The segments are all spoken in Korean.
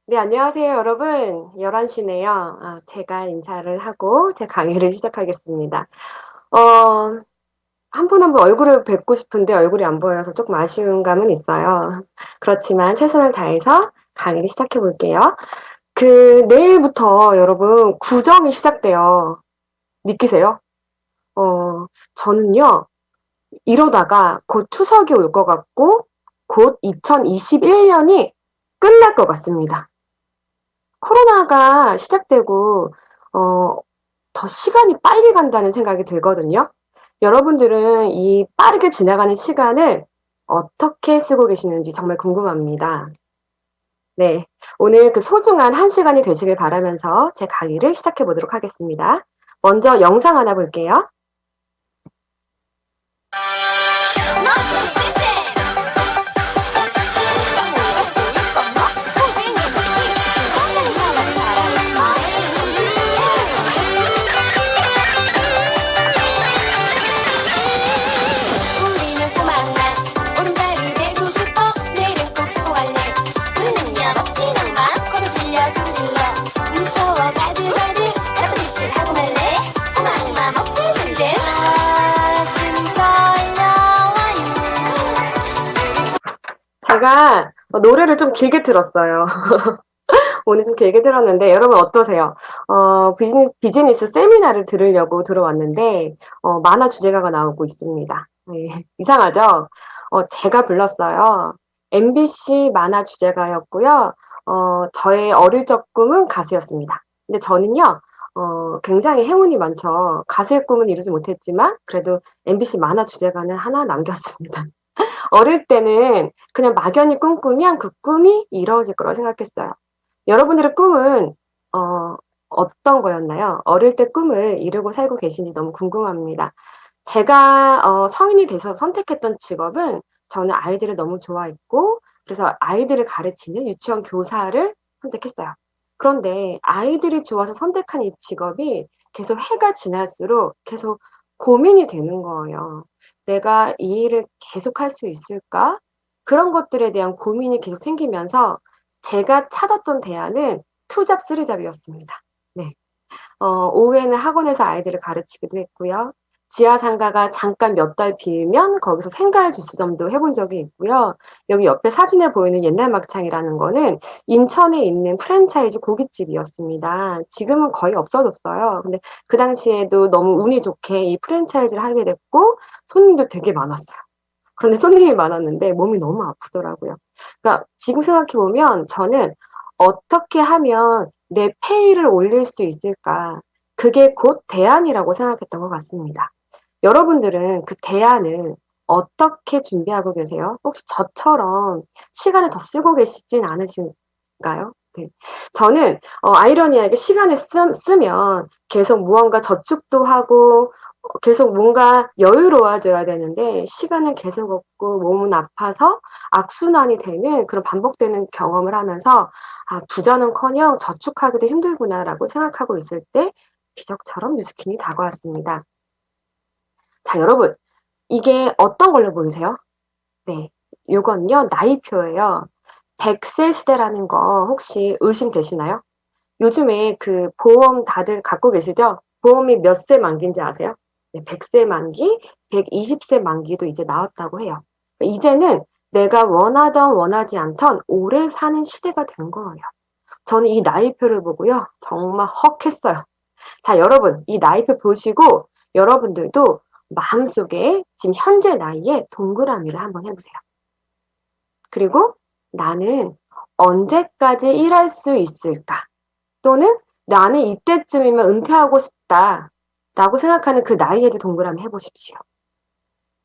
네, 안녕하세요, 여러분. 11시네요. 제가 인사를 하고 제 강의를 시작하겠습니다. 어, 한 분 한 분 얼굴을 뵙고 싶은데 얼굴이 안 보여서 조금 아쉬운 감은 있어요. 그렇지만 최선을 다해서 강의를 시작해 볼게요. 내일부터 여러분 구정이 시작돼요. 믿기세요? 저는요, 이러다가 곧 추석이 올 것 같고, 곧 2021년이 끝날 것 같습니다. 코로나가 시작되고 어, 더 시간이 빨리 간다는 생각이 들거든요. 여러분들은 이 빠르게 지나가는 시간을 어떻게 쓰고 계시는지 정말 궁금합니다. 네, 오늘 그 소중한 1시간이 되시길 바라면서 제 강의를 시작해 보도록 하겠습니다. 먼저 영상 하나 볼게요. 제가 노래를 좀 길게 들었어요. 오늘 좀 길게 들었는데 여러분 어떠세요? 비즈니스 세미나를 들으려고 들어왔는데 만화 주제가가 나오고 있습니다. 네, 이상하죠? 제가 불렀어요. MBC 만화 주제가였고요. 저의 어릴 적 꿈은 가수였습니다. 근데 저는요, 굉장히 행운이 많죠. 가수의 꿈은 이루지 못했지만 그래도 MBC 만화 주제가는 하나 남겼습니다. 어릴 때는 그냥 막연히 꿈꾸면 그 꿈이 이루어질 거라고 생각했어요. 여러분들의 꿈은 어, 어떤 거였나요? 어릴 때 꿈을 이루고 살고 계신지 너무 궁금합니다. 제가 성인이 돼서 선택했던 직업은 저는 아이들을 너무 좋아했고 그래서 아이들을 가르치는 유치원 교사를 선택했어요. 그런데 아이들이 좋아서 선택한 이 직업이 계속 해가 지날수록 계속 고민이 되는 거예요. 내가 이 일을 계속할 수 있을까? 그런 것들에 대한 고민이 계속 생기면서 제가 찾았던 대안은 투잡 쓰리잡이었습니다. 네. 오후에는 학원에서 아이들을 가르치기도 했고요. 지하 상가가 잠깐 몇 달 비면 거기서 생과일 주스점도 해본 적이 있고요. 여기 옆에 사진에 보이는 옛날 막창이라는 거는 인천에 있는 프랜차이즈 고깃집이었습니다. 지금은 거의 없어졌어요. 근데 그 당시에도 너무 운이 좋게 이 프랜차이즈를 하게 됐고 손님도 되게 많았어요. 그런데 손님이 많았는데 몸이 너무 아프더라고요. 그러니까 지금 생각해 보면 저는 어떻게 하면 내 페이를 올릴 수 있을까? 그게 곧 대안이라고 생각했던 것 같습니다. 여러분들은 그 대안을 어떻게 준비하고 계세요? 혹시 저처럼 시간을 더 쓰고 계시진 않으신가요? 네. 저는 아이러니하게 시간을 쓰면 계속 무언가 저축도 하고 계속 뭔가 여유로워져야 되는데 시간은 계속 없고 몸은 아파서 악순환이 되는 그런 반복되는 경험을 하면서 부자는커녕 저축하기도 힘들구나라고 생각하고 있을 때 기적처럼 뉴스킨이 다가왔습니다. 자, 여러분, 이게 어떤 걸로 보이세요? 네, 요건요 나이표예요. 100세 시대라는 거 혹시 의심되시나요? 요즘에 그 보험 다들 갖고 계시죠? 보험이 몇 세 만기인지 아세요? 네, 100세 만기, 120세 만기도 이제 나왔다고 해요. 이제는 내가 원하던 원하지 않던 오래 사는 시대가 된 거예요. 저는 이 나이표를 보고요. 정말 헉했어요. 자, 여러분, 이 나이표 보시고 여러분들도 마음속에 지금 현재 나이에 동그라미를 한번 해보세요. 그리고 나는 언제까지 일할 수 있을까? 또는 나는 이때쯤이면 은퇴하고 싶다라고 생각하는 그 나이에도 동그라미 해보십시오.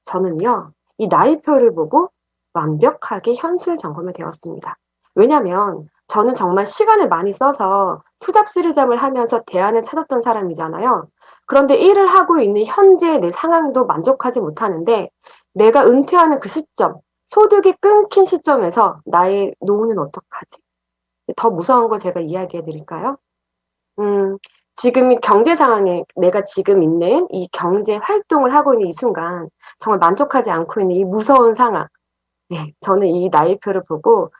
저는요, 이 나이표를 보고 완벽하게 현실 점검이 되었습니다. 왜냐면 저는 정말 시간을 많이 써서 투잡 쓰리잡을 하면서 대안을 찾았던 사람이잖아요. 그런데 일을 하고 있는 현재의 내 상황도 만족하지 못하는데 내가 은퇴하는 그 시점, 소득이 끊긴 시점에서 나의 노후는 어떡하지? 더 무서운 거 제가 이야기해 드릴까요? 음, 지금 이 경제 상황에 내가 지금 있는 이 경제 활동을 하고 있는 이 순간 정말 만족하지 않고 있는 이 무서운 상황. 네, 저는 이 나이표를 보고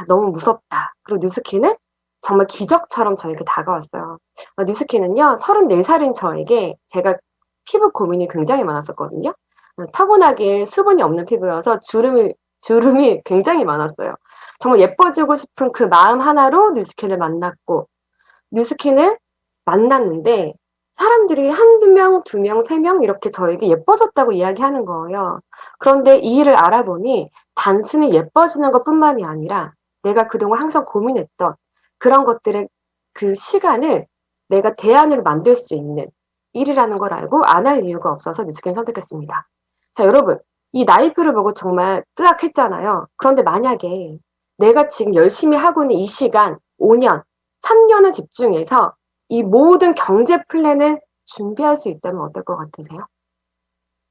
너무 무섭다. 그리고 뉴스키는 정말 기적처럼 저에게 다가왔어요. 뉴스키는요, 34살인 저에게 제가 피부 고민이 굉장히 많았었거든요. 타고나게 수분이 없는 피부여서 주름이 굉장히 많았어요. 정말 예뻐지고 싶은 그 마음 하나로 뉴스키를 만났고, 뉴스킨을 만났는데 사람들이 한두 명, 두 명, 세 명 이렇게 저에게 예뻐졌다고 이야기하는 거예요. 그런데 이 일을 알아보니 단순히 예뻐지는 것뿐만이 아니라 내가 그동안 항상 고민했던 그런 것들의 그 시간을 내가 대안으로 만들 수 있는 일이라는 걸 알고 안 할 이유가 없어서 뉴스킨 선택했습니다. 자, 여러분, 이 나이프를 보고 정말 뜨악했잖아요. 그런데 만약에 내가 지금 열심히 하고 있는 이 시간, 5년, 3년을 집중해서 이 모든 경제 플랜을 준비할 수 있다면 어떨 것 같으세요?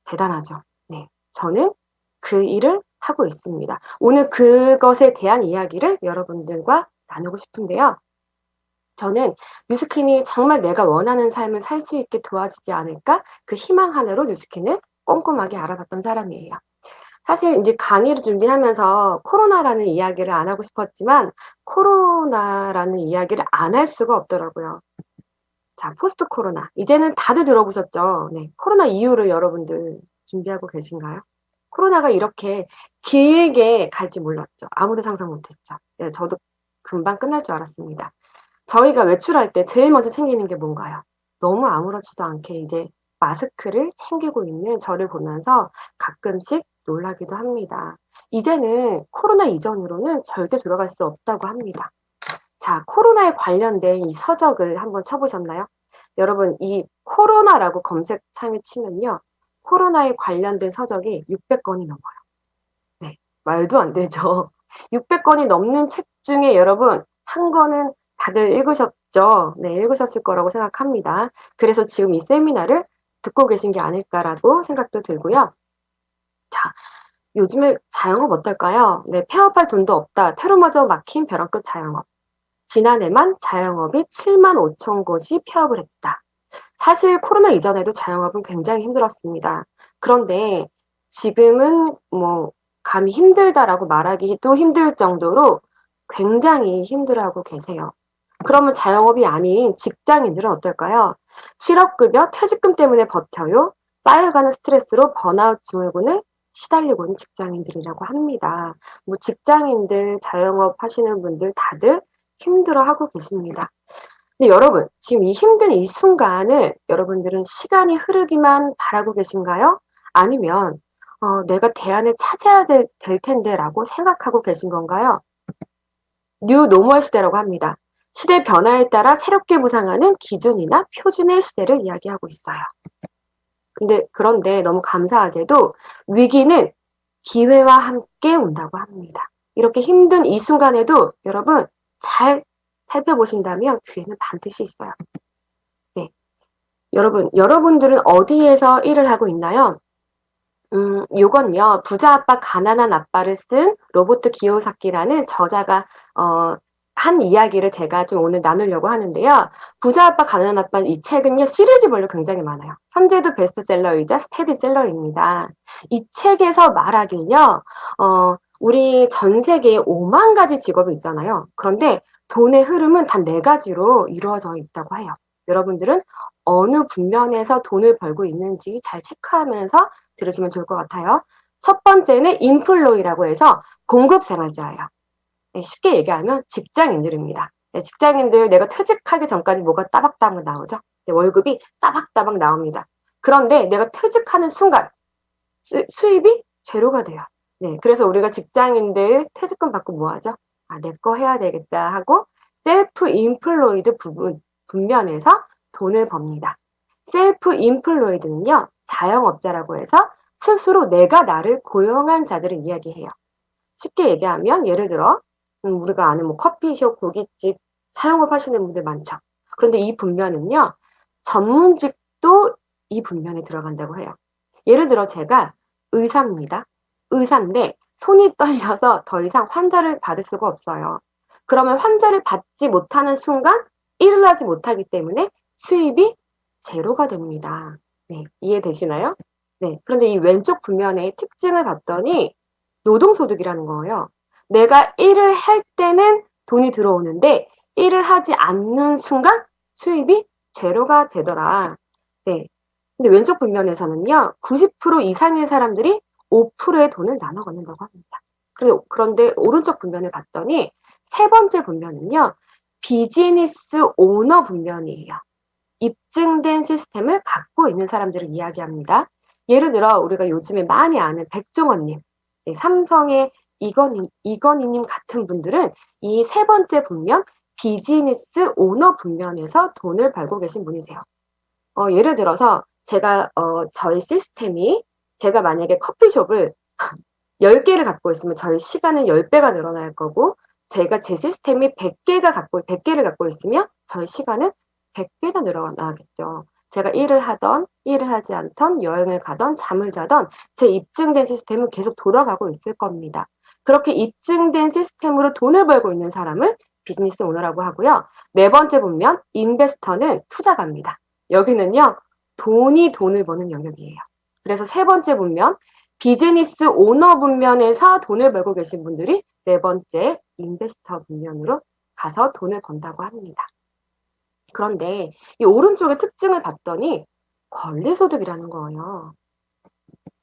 대단하죠. 네. 저는 그 일을 하고 있습니다. 오늘 그것에 대한 이야기를 여러분들과 나누고 싶은데요. 저는 뉴스킨이 정말 내가 원하는 삶을 살 수 있게 도와주지 않을까? 그 희망 하나로 뉴스킨을 꼼꼼하게 알아봤던 사람이에요. 사실 이제 강의를 준비하면서 코로나라는 이야기를 안 하고 싶었지만 코로나라는 이야기를 안 할 수가 없더라고요. 자, 포스트 코로나. 이제는 다들 들어보셨죠? 네. 코로나 이후를 여러분들 준비하고 계신가요? 코로나가 이렇게 길게 갈지 몰랐죠. 아무도 상상 못했죠. 네, 저도 금방 끝날 줄 알았습니다. 저희가 외출할 때 제일 먼저 챙기는 게 뭔가요? 너무 아무렇지도 않게 이제 마스크를 챙기고 있는 저를 보면서 가끔씩 놀라기도 합니다. 이제는 코로나 이전으로는 절대 돌아갈 수 없다고 합니다. 자, 코로나에 관련된 이 서적을 한번 쳐보셨나요? 여러분, 이 코로나라고 검색창에 치면요. 코로나에 관련된 서적이 600권이 넘어요. 네, 말도 안 되죠. 600권이 넘는 책 중에 여러분, 한 권은 다들 읽으셨죠? 네, 읽으셨을 거라고 생각합니다. 그래서 지금 이 세미나를 듣고 계신 게 아닐까라고 생각도 들고요. 자, 요즘에 자영업 어떨까요? 네, 폐업할 돈도 없다. 테러마저 막힌 벼랑 끝 자영업. 지난해만 자영업이 7만 5천 곳이 폐업을 했다. 사실 코로나 이전에도 자영업은 굉장히 힘들었습니다. 그런데 지금은 뭐 감히 힘들다라고 말하기도 힘들 정도로 굉장히 힘들어하고 계세요. 그러면 자영업이 아닌 직장인들은 어떨까요? 실업급여, 퇴직금 때문에 버텨요. 쌓여가는 스트레스로 번아웃 증후군을 시달리고 있는 직장인들이라고 합니다. 뭐 직장인들, 자영업 하시는 분들 다들 힘들어하고 계십니다. 근데 여러분, 지금 이 힘든 이 순간을 여러분들은 시간이 흐르기만 바라고 계신가요? 아니면 내가 대안을 찾아야 될 텐데라고 생각하고 계신 건가요? 뉴 노멀 시대라고 합니다. 시대 변화에 따라 새롭게 부상하는 기준이나 표준의 시대를 이야기하고 있어요. 그런데 너무 감사하게도 위기는 기회와 함께 온다고 합니다. 이렇게 힘든 이 순간에도 여러분 잘 살펴보신다면 기회는 반드시 있어요. 네. 여러분들은 어디에서 일을 하고 있나요? 요건요, 부자 아빠, 가난한 아빠를 쓴 로버트 기요사키라는 저자가, 한 이야기를 제가 좀 오늘 나누려고 하는데요. 부자 아빠, 가난한 아빠 이 책은요, 시리즈별로 굉장히 많아요. 현재도 베스트셀러이자 스테디셀러입니다. 이 책에서 말하기는요, 우리 전 세계에 5만 가지 직업이 있잖아요. 그런데 돈의 흐름은 단 4가지로 이루어져 있다고 해요. 여러분들은 어느 분면에서 돈을 벌고 있는지 잘 체크하면서 들으시면 좋을 것 같아요. 첫 번째는 인플로이라고 해서 공급생활자예요. 네, 쉽게 얘기하면 직장인들입니다. 네, 직장인들 내가 퇴직하기 전까지 뭐가 따박따박 나오죠. 네, 월급이 따박따박 나옵니다. 그런데 내가 퇴직하는 순간 수입이 제로가 돼요. 네, 그래서 우리가 직장인들 퇴직금 받고 뭐 하죠? 내 거 해야 되겠다 하고 셀프 인플로이드 분면에서 돈을 법니다. 셀프 인플로이드는요, 자영업자라고 해서 스스로 내가 나를 고용한 자들을 이야기해요. 쉽게 얘기하면 예를 들어 우리가 아는 뭐 커피숍, 고깃집, 자영업 하시는 분들 많죠. 그런데 이 분면은요, 전문직도 이 분면에 들어간다고 해요. 예를 들어 제가 의사입니다. 의사인데 손이 떨려서 더 이상 환자를 받을 수가 없어요. 그러면 환자를 받지 못하는 순간 일을 하지 못하기 때문에 수입이 제로가 됩니다. 네, 이해되시나요? 네, 그런데 이 왼쪽 분면의 특징을 봤더니 노동소득이라는 거예요. 내가 일을 할 때는 돈이 들어오는데 일을 하지 않는 순간 수입이 제로가 되더라. 네. 근데 왼쪽 분면에서는요, 90% 이상의 사람들이 5%의 돈을 나눠 갖는다고 합니다. 그런데 오른쪽 분면을 봤더니 세 번째 분면은요, 비즈니스 오너 분면이에요. 입증된 시스템을 갖고 있는 사람들을 이야기합니다. 예를 들어 우리가 요즘에 많이 아는 백종원님, 삼성의 이건희님 같은 분들은 이 세 번째 분면 비즈니스 오너 분면에서 돈을 벌고 계신 분이세요. 예를 들어서 저희 시스템이 제가 만약에 커피숍을 10개를 갖고 있으면 저희 시간은 10배가 늘어날 거고 제 시스템이 100개를 갖고 있으면 저희 시간은 100배가 늘어나겠죠. 제가 일을 하던 일을 하지 않던 여행을 가던 잠을 자던 제 입증된 시스템은 계속 돌아가고 있을 겁니다. 그렇게 입증된 시스템으로 돈을 벌고 있는 사람을 비즈니스 오너라고 하고요. 네 번째 보면 인베스터는 투자가입니다. 여기는요. 돈이 돈을 버는 영역이에요. 그래서 세 번째 보면 비즈니스 오너 분면에서 돈을 벌고 계신 분들이 네 번째 인베스터 분면으로 가서 돈을 번다고 합니다. 그런데 이 오른쪽의 특징을 봤더니 권리소득이라는 거예요.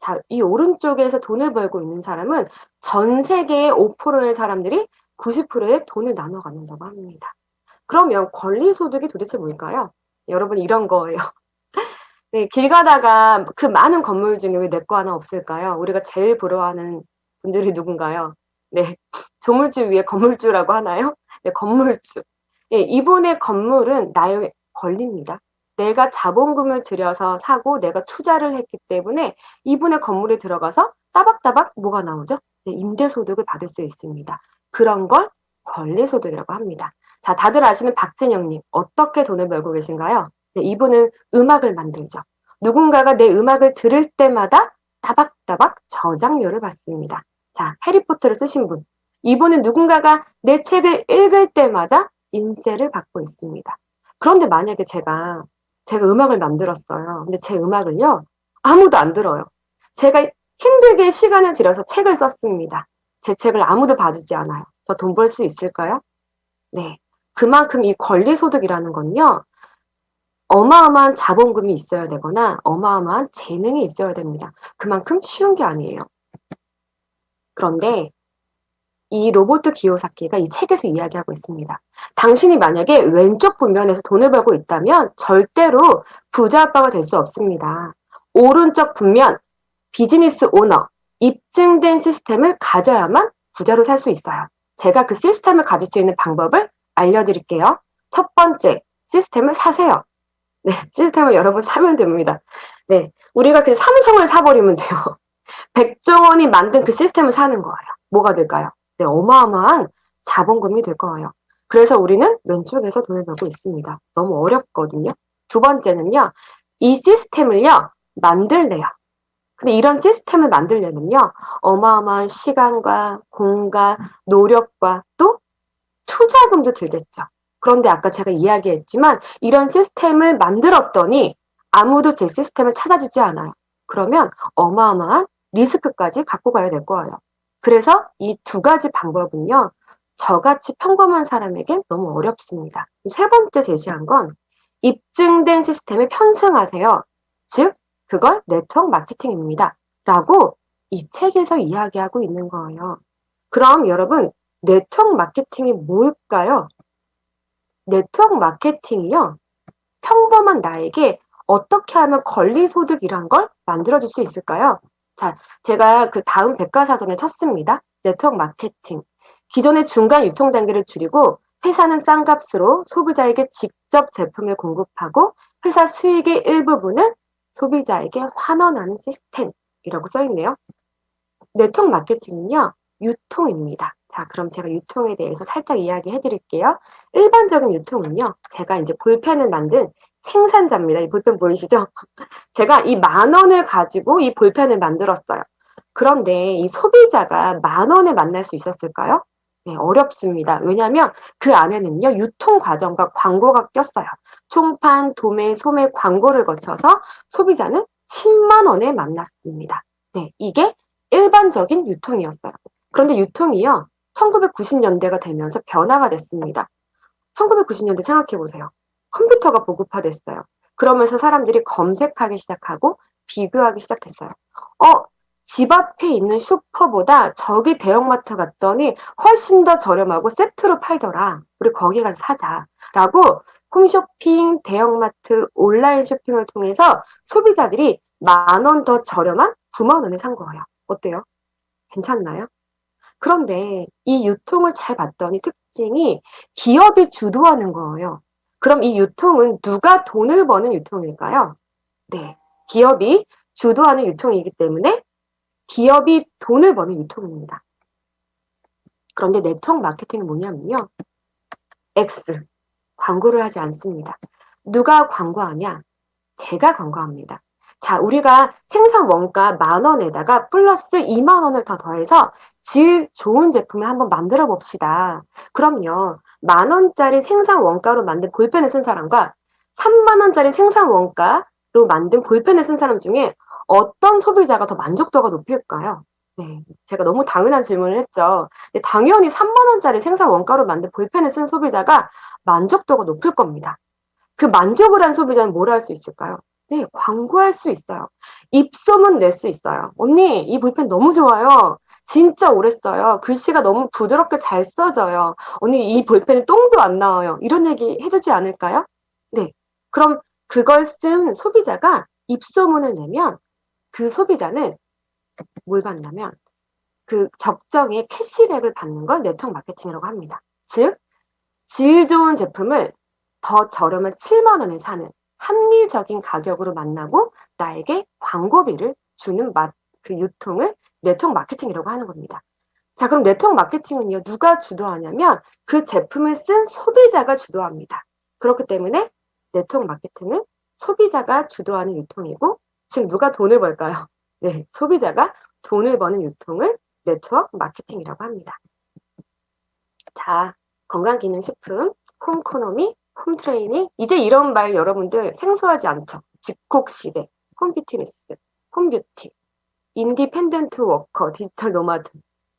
자, 이 오른쪽에서 돈을 벌고 있는 사람은 전 세계의 5%의 사람들이 90%의 돈을 나눠 갖는다고 합니다. 그러면 권리소득이 도대체 뭘까요? 여러분 이런 거예요. 네, 길 가다가 그 많은 건물 중에 왜 내 거 하나 없을까요? 우리가 제일 부러워하는 분들이 누군가요? 네, 조물주 위에 건물주라고 하나요? 네, 건물주. 예, 이분의 건물은 나의 권리입니다. 내가 자본금을 들여서 사고 내가 투자를 했기 때문에 이분의 건물에 들어가서 따박따박 뭐가 나오죠? 네, 임대소득을 받을 수 있습니다. 그런 걸 권리소득이라고 합니다. 자, 다들 아시는 박진영님, 어떻게 돈을 벌고 계신가요? 네, 이분은 음악을 만들죠. 누군가가 내 음악을 들을 때마다 따박따박 저작료를 받습니다. 자, 해리포터를 쓰신 분. 이분은 누군가가 내 책을 읽을 때마다 인세를 받고 있습니다. 그런데 만약에 제가 음악을 만들었어요. 근데 제 음악을요, 아무도 안 들어요. 제가 힘들게 시간을 들여서 책을 썼습니다. 제 책을 아무도 봐주지 않아요. 저 돈 벌 수 있을까요? 네. 그만큼 이 권리소득이라는 건요, 어마어마한 자본금이 있어야 되거나 어마어마한 재능이 있어야 됩니다. 그만큼 쉬운 게 아니에요. 그런데 이 로버트 기요사키가 이 책에서 이야기하고 있습니다. 당신이 만약에 왼쪽 분면에서 돈을 벌고 있다면 절대로 부자 아빠가 될 수 없습니다. 오른쪽 분면, 비즈니스 오너, 입증된 시스템을 가져야만 부자로 살 수 있어요. 제가 그 시스템을 가질 수 있는 방법을 알려드릴게요. 첫 번째, 시스템을 사세요. 네, 시스템을 여러분 사면 됩니다. 네, 우리가 그 삼성을 사버리면 돼요. 백종원이 만든 그 시스템을 사는 거예요. 뭐가 될까요? 네, 어마어마한 자본금이 될 거예요. 그래서 우리는 왼쪽에서 돈을 벌고 있습니다. 너무 어렵거든요. 두 번째는요, 이 시스템을요, 만들래요. 근데 이런 시스템을 만들려면요, 어마어마한 시간과 공과 노력과 또 투자금도 들겠죠. 그런데 아까 제가 이야기했지만 이런 시스템을 만들었더니 아무도 제 시스템을 찾아주지 않아요. 그러면 어마어마한 리스크까지 갖고 가야 될 거예요. 그래서 이 두 가지 방법은요, 저같이 평범한 사람에겐 너무 어렵습니다. 세 번째 제시한 건 입증된 시스템을 편승하세요. 즉, 그걸 네트워크 마케팅입니다. 라고 이 책에서 이야기하고 있는 거예요. 그럼 여러분, 네트워크 마케팅이 뭘까요? 네트워크 마케팅이요. 평범한 나에게 어떻게 하면 권리소득이란 걸 만들어줄 수 있을까요? 자, 제가 그 다음 백과사전을 쳤습니다. 네트워크 마케팅. 기존의 중간 유통 단계를 줄이고 회사는 싼 값으로 소비자에게 직접 제품을 공급하고 회사 수익의 일부분은 소비자에게 환원하는 시스템이라고 써있네요. 네트워크 마케팅은요, 유통입니다. 자, 그럼 제가 유통에 대해서 살짝 이야기해 드릴게요. 일반적인 유통은요, 제가 이제 볼펜을 만든 생산자입니다. 이 볼펜 보이시죠? 제가 이 10,000원을 가지고 이 볼펜을 만들었어요. 그런데 이 소비자가 10,000원에 만날 수 있었을까요? 네, 어렵습니다. 왜냐하면 그 안에는요, 유통 과정과 광고가 꼈어요. 총판, 도매, 소매 광고를 거쳐서 소비자는 10만 원에 만났습니다. 네, 이게 일반적인 유통이었어요. 그런데 유통이요, 1990년대가 되면서 변화가 됐습니다. 1990년대 생각해 보세요. 컴퓨터가 보급화됐어요. 그러면서 사람들이 검색하기 시작하고 비교하기 시작했어요. 집 앞에 있는 슈퍼보다 저기 대형마트 갔더니 훨씬 더 저렴하고 세트로 팔더라. 우리 거기 가서 사자. 라고 홈쇼핑, 대형마트, 온라인 쇼핑을 통해서 소비자들이 10,000원 더 저렴한 90,000원에 산 거예요. 어때요? 괜찮나요? 그런데 이 유통을 잘 봤더니 특징이 기업이 주도하는 거예요. 그럼 이 유통은 누가 돈을 버는 유통일까요? 네. 기업이 주도하는 유통이기 때문에 기업이 돈을 버는 유통입니다. 그런데 네트워크 마케팅은 뭐냐면요. X. 광고를 하지 않습니다. 누가 광고하냐? 제가 광고합니다. 자, 우리가 생산 원가 10,000원에다가 플러스 20,000원을 더 더해서 질 좋은 제품을 한번 만들어 봅시다. 그럼요. 10,000원짜리 생산 원가로 만든 볼펜을 쓴 사람과 30,000원짜리 생산 원가로 만든 볼펜을 쓴 사람 중에 어떤 소비자가 더 만족도가 높을까요? 네, 제가 너무 당연한 질문을 했죠. 당연히 30,000원짜리 생산 원가로 만든 볼펜을 쓴 소비자가 만족도가 높을 겁니다. 그 만족을 한 소비자는 뭘 할 수 있을까요? 네, 광고할 수 있어요. 입소문 낼 수 있어요. 언니, 이 볼펜 너무 좋아요. 진짜 오래 써요. 글씨가 너무 부드럽게 잘 써져요. 언니, 이 볼펜에 똥도 안 나와요. 이런 얘기 해주지 않을까요? 네. 그럼 그걸 쓴 소비자가 입소문을 내면 그 소비자는 뭘 받냐면 그 적정의 캐시백을 받는 걸 네트워크 마케팅이라고 합니다. 즉, 질 좋은 제품을 더 저렴한 70,000원에 사는 합리적인 가격으로 만나고 나에게 광고비를 주는 그 유통을 네트워크 마케팅이라고 하는 겁니다. 자, 그럼 네트워크 마케팅은요, 누가 주도하냐면 그 제품을 쓴 소비자가 주도합니다. 그렇기 때문에 네트워크 마케팅은 소비자가 주도하는 유통이고, 지금 누가 돈을 벌까요? 네, 소비자가 돈을 버는 유통을 네트워크 마케팅이라고 합니다. 자, 건강기능식품, 홈코노미, 홈트레이닝, 이제 이런 말 여러분들 생소하지 않죠? 집콕시대, 홈피트니스, 홈뷰티, 인디펜던트 워커, 디지털 노마드.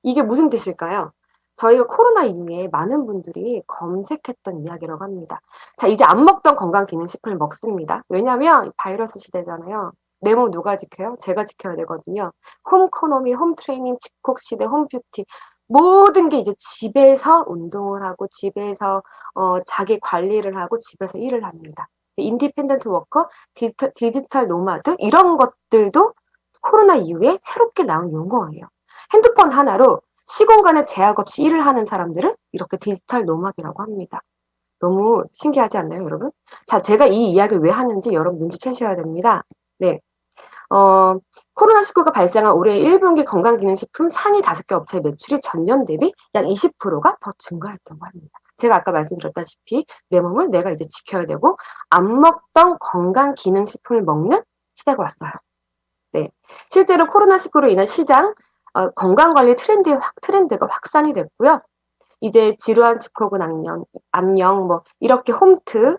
이게 무슨 뜻일까요? 저희가 코로나 이후에 많은 분들이 검색했던 이야기라고 합니다. 자, 이제 안 먹던 건강기능식품을 먹습니다. 왜냐하면 바이러스 시대잖아요. 내 몸 누가 지켜요? 제가 지켜야 되거든요. 홈코노미, 홈트레이닝, 집콕시대, 홈뷰티. 모든 게 이제 집에서 운동을 하고 집에서 자기 관리를 하고 집에서 일을 합니다. 인디펜던트 워커, 디지털 노마드 이런 것들도 코로나 이후에 새롭게 나온 용어예요. 핸드폰 하나로 시공간에 제약 없이 일을 하는 사람들을 이렇게 디지털 노마드라고 합니다. 너무 신기하지 않나요, 여러분? 자, 제가 이 이야기를 왜 하는지 여러분 눈치채셔야 됩니다. 네. 코로나19가 발생한 올해 1분기 건강기능식품 상위 5개 업체 매출이 전년 대비 약 20%가 더 증가했다고 합니다. 제가 아까 말씀드렸다시피 내 몸을 내가 이제 지켜야 되고 안 먹던 건강기능식품을 먹는 시대가 왔어요. 네. 실제로 코로나19로 인한 시장 건강관리 트렌드가 확산이 됐고요. 이제 지루한 집콕은 안녕, 뭐 이렇게 홈트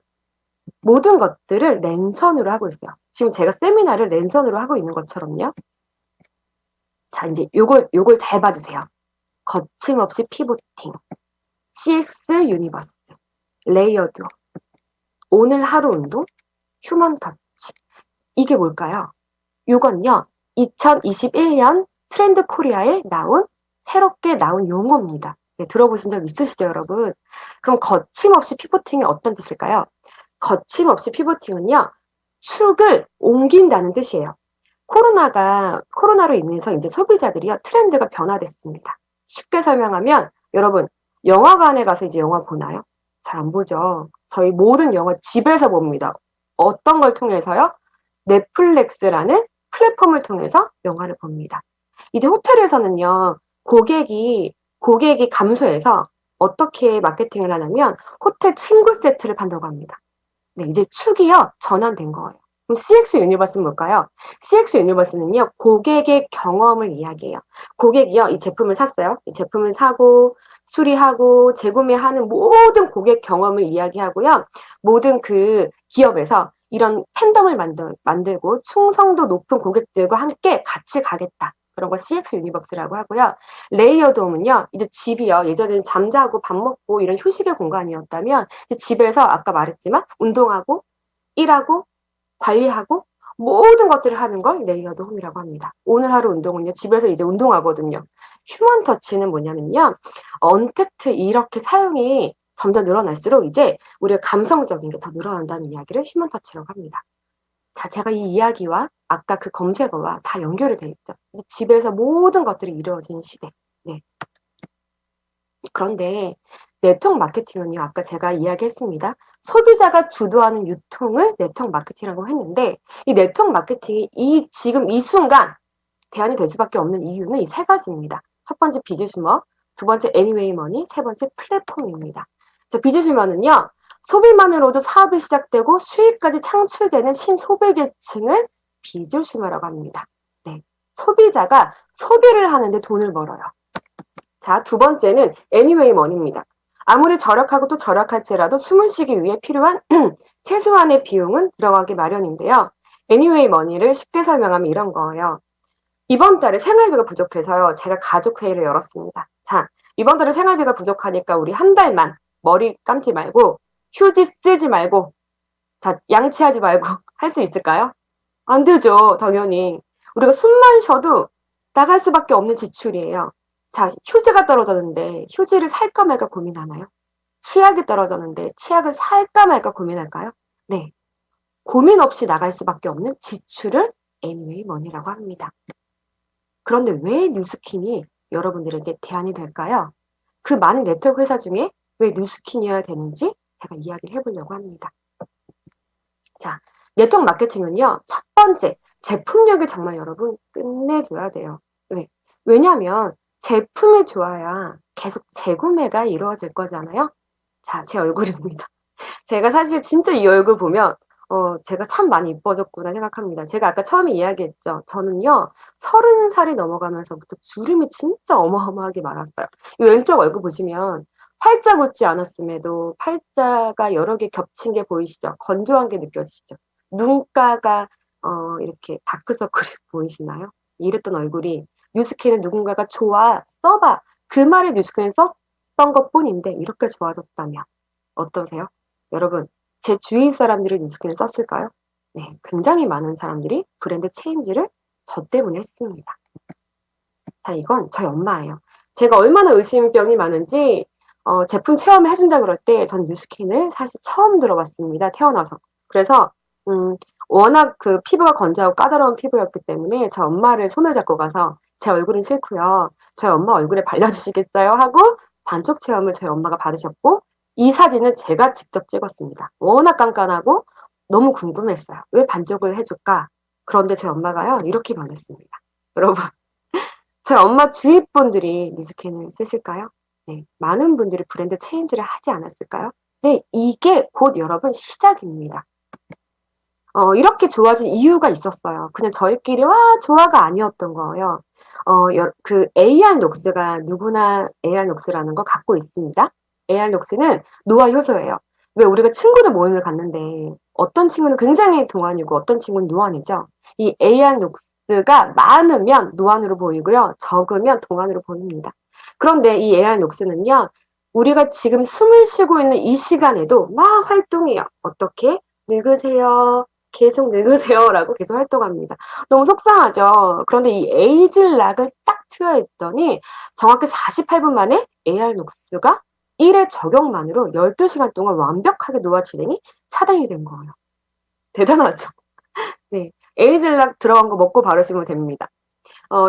모든 것들을 랜선으로 하고 있어요. 지금 제가 세미나를 랜선으로 하고 있는 것처럼요. 자, 이제 요걸 잘 봐주세요. 거침없이 피보팅, CX 유니버스, 레이어드, 오늘 하루 운동, 휴먼 터치. 이게 뭘까요? 요건요, 2021년 트렌드 코리아에 새롭게 나온 용어입니다. 네, 들어보신 적 있으시죠, 여러분? 그럼 거침없이 피보팅이 어떤 뜻일까요? 거침없이 피보팅은요, 축을 옮긴다는 뜻이에요. 코로나로 인해서 이제 소비자들이요, 트렌드가 변화됐습니다. 쉽게 설명하면, 여러분, 영화관에 가서 이제 영화 보나요? 잘 안 보죠. 저희 모든 영화 집에서 봅니다. 어떤 걸 통해서요? 넷플릭스라는 플랫폼을 통해서 영화를 봅니다. 이제 호텔에서는요, 고객이 감소해서 어떻게 마케팅을 하냐면, 호텔 친구 세트를 판다고 합니다. 네, 이제 축이요, 전환된 거예요. 그럼 CX 유니버스는 뭘까요? CX 유니버스는요, 고객의 경험을 이야기해요. 고객이요, 이 제품을 샀어요. 이 제품을 사고, 수리하고, 재구매하는 모든 고객 경험을 이야기하고요. 모든 그 기업에서 이런 팬덤을 만들고 충성도 높은 고객들과 함께 같이 가겠다. 그런 거 CX 유니버스라고 하고요. 레이어드 홈은요, 이제 집이요. 예전에는 잠자고 밥 먹고 이런 휴식의 공간이었다면 이제 집에서 아까 말했지만 운동하고 일하고 관리하고 모든 것들을 하는 걸 레이어드 홈이라고 합니다. 오늘 하루 운동은요, 집에서 이제 운동하거든요. 휴먼 터치는 뭐냐면요, 언택트 이렇게 사용이 점점 늘어날수록 이제 우리가 감성적인 게 더 늘어난다는 이야기를 휴먼 터치라고 합니다. 자, 제가 이 이야기와 아까 그 검색어와 다 연결이 돼 있죠. 이제 집에서 모든 것들이 이루어지는 시대. 네. 그런데 네트워크 마케팅은요, 아까 제가 이야기했습니다. 소비자가 주도하는 유통을 네트워크 마케팅이라고 했는데, 이 네트워크 마케팅이 지금 이 순간 대안이 될 수밖에 없는 이유는 이 세 가지입니다. 첫 번째 비즈슈머, 두 번째 애니웨이 머니, 세 번째 플랫폼입니다. 자, 비즈슈머는요, 소비만으로도 사업이 시작되고 수익까지 창출되는 신소비계층을 비즈슈머라고 합니다. 네. 소비자가 소비를 하는데 돈을 벌어요. 자, 두 번째는 애니웨이 머니입니다. 아무리 절약하고 또 절약할지라도 숨을 쉬기 위해 필요한 최소한의 비용은 들어가기 마련인데요. 애니웨이 머니를 쉽게 설명하면 이런 거예요. 이번 달에 생활비가 부족해서요. 제가 가족회의를 열었습니다. 자, 이번 달에 생활비가 부족하니까 우리 한 달만 머리 감지 말고 휴지 쓰지 말고 자, 양치하지 말고 할 수 있을까요? 안 되죠. 당연히. 우리가 숨만 쉬어도 나갈 수밖에 없는 지출이에요. 자, 휴지가 떨어졌는데 휴지를 살까 말까 고민하나요? 치약이 떨어졌는데 치약을 살까 말까 고민할까요? 네. 고민 없이 나갈 수밖에 없는 지출을 애니웨이 머니라고 합니다. 그런데 왜 뉴스킨이 여러분들에게 대안이 될까요? 그 많은 네트워크 회사 중에 왜 뉴스킨이어야 되는지 제가 이야기를 해보려고 합니다. 자, 네트워크 마케팅은요, 첫 번째, 제품력이 정말 여러분 끝내줘야 돼요. 왜? 왜냐하면 제품이 좋아야 계속 재구매가 이루어질 거잖아요. 자, 제 얼굴입니다. 제가 사실 진짜 이 얼굴 보면 제가 참 많이 이뻐졌구나 생각합니다. 제가 아까 처음에 이야기했죠. 저는요, 30살이 넘어가면서부터 주름이 진짜 어마어마하게 많았어요. 이 왼쪽 얼굴 보시면 팔자 웃지 않았음에도 팔자가 여러 개 겹친 게 보이시죠? 건조한 게 느껴지시죠? 눈가가 이렇게 다크서클이 보이시나요? 이랬던 얼굴이 뉴스킨은 누군가가 좋아, 써봐. 그 말에 뉴스킨을 썼던 것 뿐인데 이렇게 좋아졌다면 어떠세요? 여러분, 제 주위 사람들이 뉴스킨을 썼을까요? 네, 굉장히 많은 사람들이 브랜드 체인지를 저 때문에 했습니다. 자, 이건 저희 엄마예요. 제가 얼마나 의심병이 많은지 제품 체험을 해준다 그럴 때 전 뉴스킨을 사실 처음 들어봤습니다. 태어나서. 그래서 워낙 그 피부가 건조하고 까다로운 피부였기 때문에 저 엄마를 손을 잡고 가서 제 얼굴은 싫고요. 저희 엄마 얼굴에 발라주시겠어요? 하고 반쪽 체험을 저희 엄마가 받으셨고 이 사진은 제가 직접 찍었습니다. 워낙 깐깐하고 너무 궁금했어요. 왜 반쪽을 해줄까? 그런데 제 엄마가요, 이렇게 말했습니다. 여러분, 제 엄마 주위 분들이 뉴스킨을 쓰실까요? 네, 많은 분들이 브랜드 체인지를 하지 않았을까요? 네, 이게 곧 여러분 시작입니다. 이렇게 좋아진 이유가 있었어요. 그냥 저희끼리 와 좋아가 아니었던 거예요. 그 AR 녹스가 누구나 AR 녹스라는 걸 갖고 있습니다. AR 녹스는 노화 효소예요. 왜 우리가 친구들 모임을 갔는데 어떤 친구는 굉장히 동안이고 어떤 친구는 노안이죠. 이 AR 녹스가 많으면 노안으로 보이고요. 적으면 동안으로 보입니다. 그런데 이 AR 녹스는요. 우리가 지금 숨을 쉬고 있는 이 시간에도 막 활동해요. 어떻게? 늙으세요. 계속 늙으세요라고 계속 활동합니다. 너무 속상하죠. 그런데 이 에이즐락을 딱 투여했더니 정확히 48분 만에 AR 녹스가 1회 적용만으로 12시간 동안 완벽하게 노화 진행이 차단이 된 거예요. 대단하죠. 네, 에이즐락 들어간 거 먹고 바르시면 됩니다.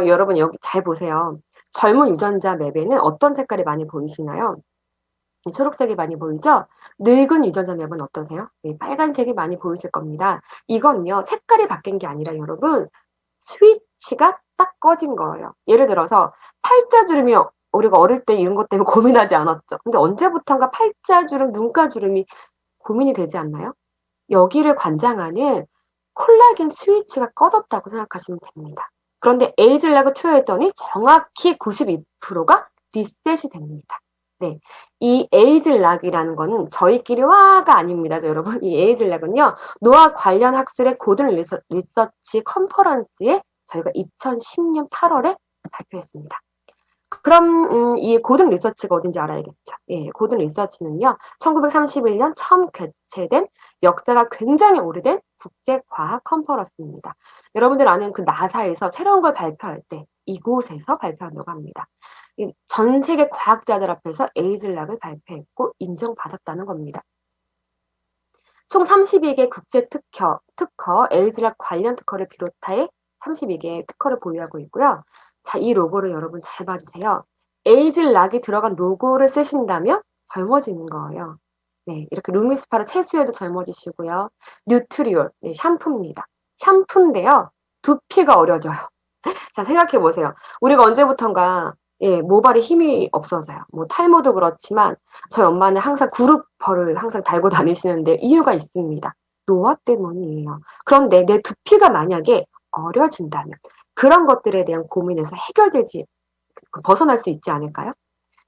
여러분 여기 잘 보세요. 젊은 유전자 맵에는 어떤 색깔이 많이 보이시나요? 초록색이 많이 보이죠? 늙은 유전자 맵은 어떠세요? 네, 빨간색이 많이 보이실 겁니다. 이건요, 색깔이 바뀐 게 아니라 여러분, 스위치가 딱 꺼진 거예요. 예를 들어서 팔자주름이 우리가 어릴 때 이런 것 때문에 고민하지 않았죠. 근데 언제부턴가 팔자주름, 눈가주름이 고민이 되지 않나요? 여기를 관장하는 콜라겐 스위치가 꺼졌다고 생각하시면 됩니다. 그런데 에이즐락을 투여했더니 정확히 92%가 리셋이 됩니다. 네, 이 에이즐락이라는 거는 저희끼리 와가 아닙니다, 여러분. 이 에이즐락은요, 노화 관련 학술의 고등 리서치 컨퍼런스에 저희가 2010년 8월에 발표했습니다. 그럼 이 고든 리서치가 어딘지 알아야겠죠. 예, 고든 리서치는요. 1931년 처음 개최된 역사가 굉장히 오래된 국제과학 컨퍼런스입니다. 여러분들 아는 그 나사에서 새로운 걸 발표할 때 이곳에서 발표한다고 합니다. 전 세계 과학자들 앞에서 에이즐락을 발표했고 인정받았다는 겁니다. 총 32개 국제 특허, 에이즐락 관련 특허를 비롯해 32개의 특허를 보유하고 있고요. 자, 이 로고를 여러분 잘 봐주세요. 에이즐락이 들어간 로고를 쓰신다면 젊어지는 거예요. 네, 이렇게 루미스파라 채수에도 젊어지시고요. 뉴트리올, 네, 샴푸입니다. 샴푸인데요. 두피가 어려져요. 자, 생각해 보세요. 우리가 언제부턴가 예, 모발에 힘이 없어져요. 뭐 탈모도 그렇지만 저희 엄마는 항상 그룹퍼를 항상 달고 다니시는데 이유가 있습니다. 노화 때문이에요. 그런데 내 두피가 만약에 어려진다면 그런 것들에 대한 고민에서 해결되지 벗어날 수 있지 않을까요?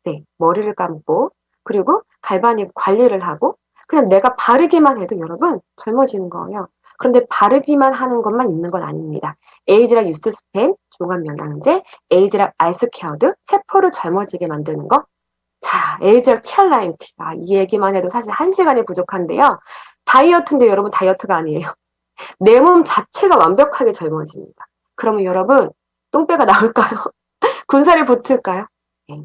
네, 머리를 감고 그리고 갈바닉 관리를 하고 그냥 내가 바르기만 해도 여러분 젊어지는 거예요. 그런데 바르기만 하는 것만 있는 건 아닙니다. 에이즈락 유스스펜, 종합 영양제, 에이즈락 아이스케어드, 세포를 젊어지게 만드는 거. 자, 에이즈락 티알라인티. 아, 이 얘기만 해도 사실 1시간이 부족한데요. 다이어트인데 여러분 다이어트가 아니에요. 내 몸 자체가 완벽하게 젊어집니다. 그러면 여러분 똥배가 나올까요? 군살이 붙을까요? 네,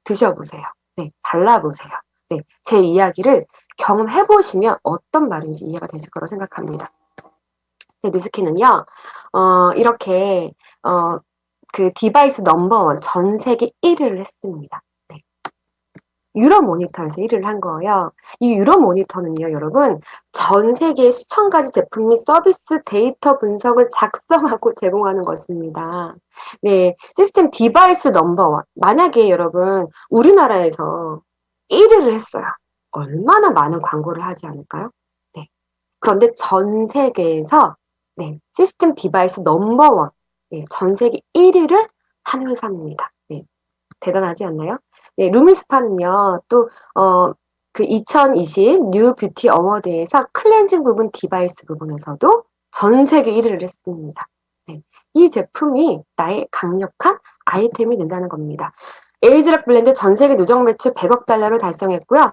드셔보세요. 네, 발라보세요. 네, 제 이야기를 경험해보시면 어떤 말인지 이해가 되실 거라고 생각합니다. 네, 뉴스키는요, 이렇게, 그 디바이스 넘버원 전 세계 1위를 했습니다. 네. 유로 모니터에서 1위를 한 거예요. 이 유로 모니터는요, 여러분, 전 세계의 수천 가지 제품 및 서비스 데이터 분석을 작성하고 제공하는 것입니다. 네, 시스템 디바이스 넘버원. 만약에 여러분, 우리나라에서 1위를 했어요. 얼마나 많은 광고를 하지 않을까요? 네. 그런데 전 세계에서 네, 시스템 디바이스 넘버원, 네, 전 세계 1위를 한 회사입니다. 네, 대단하지 않나요? 네, 루미스파는요, 또, 그 2020 뉴 뷰티 어워드에서 클렌징 부분 디바이스 부분에서도 전 세계 1위를 했습니다. 네, 이 제품이 나의 강력한 아이템이 된다는 겁니다. 에이즈락 블렌드 전 세계 누적 매출 100억 달러를 달성했고요.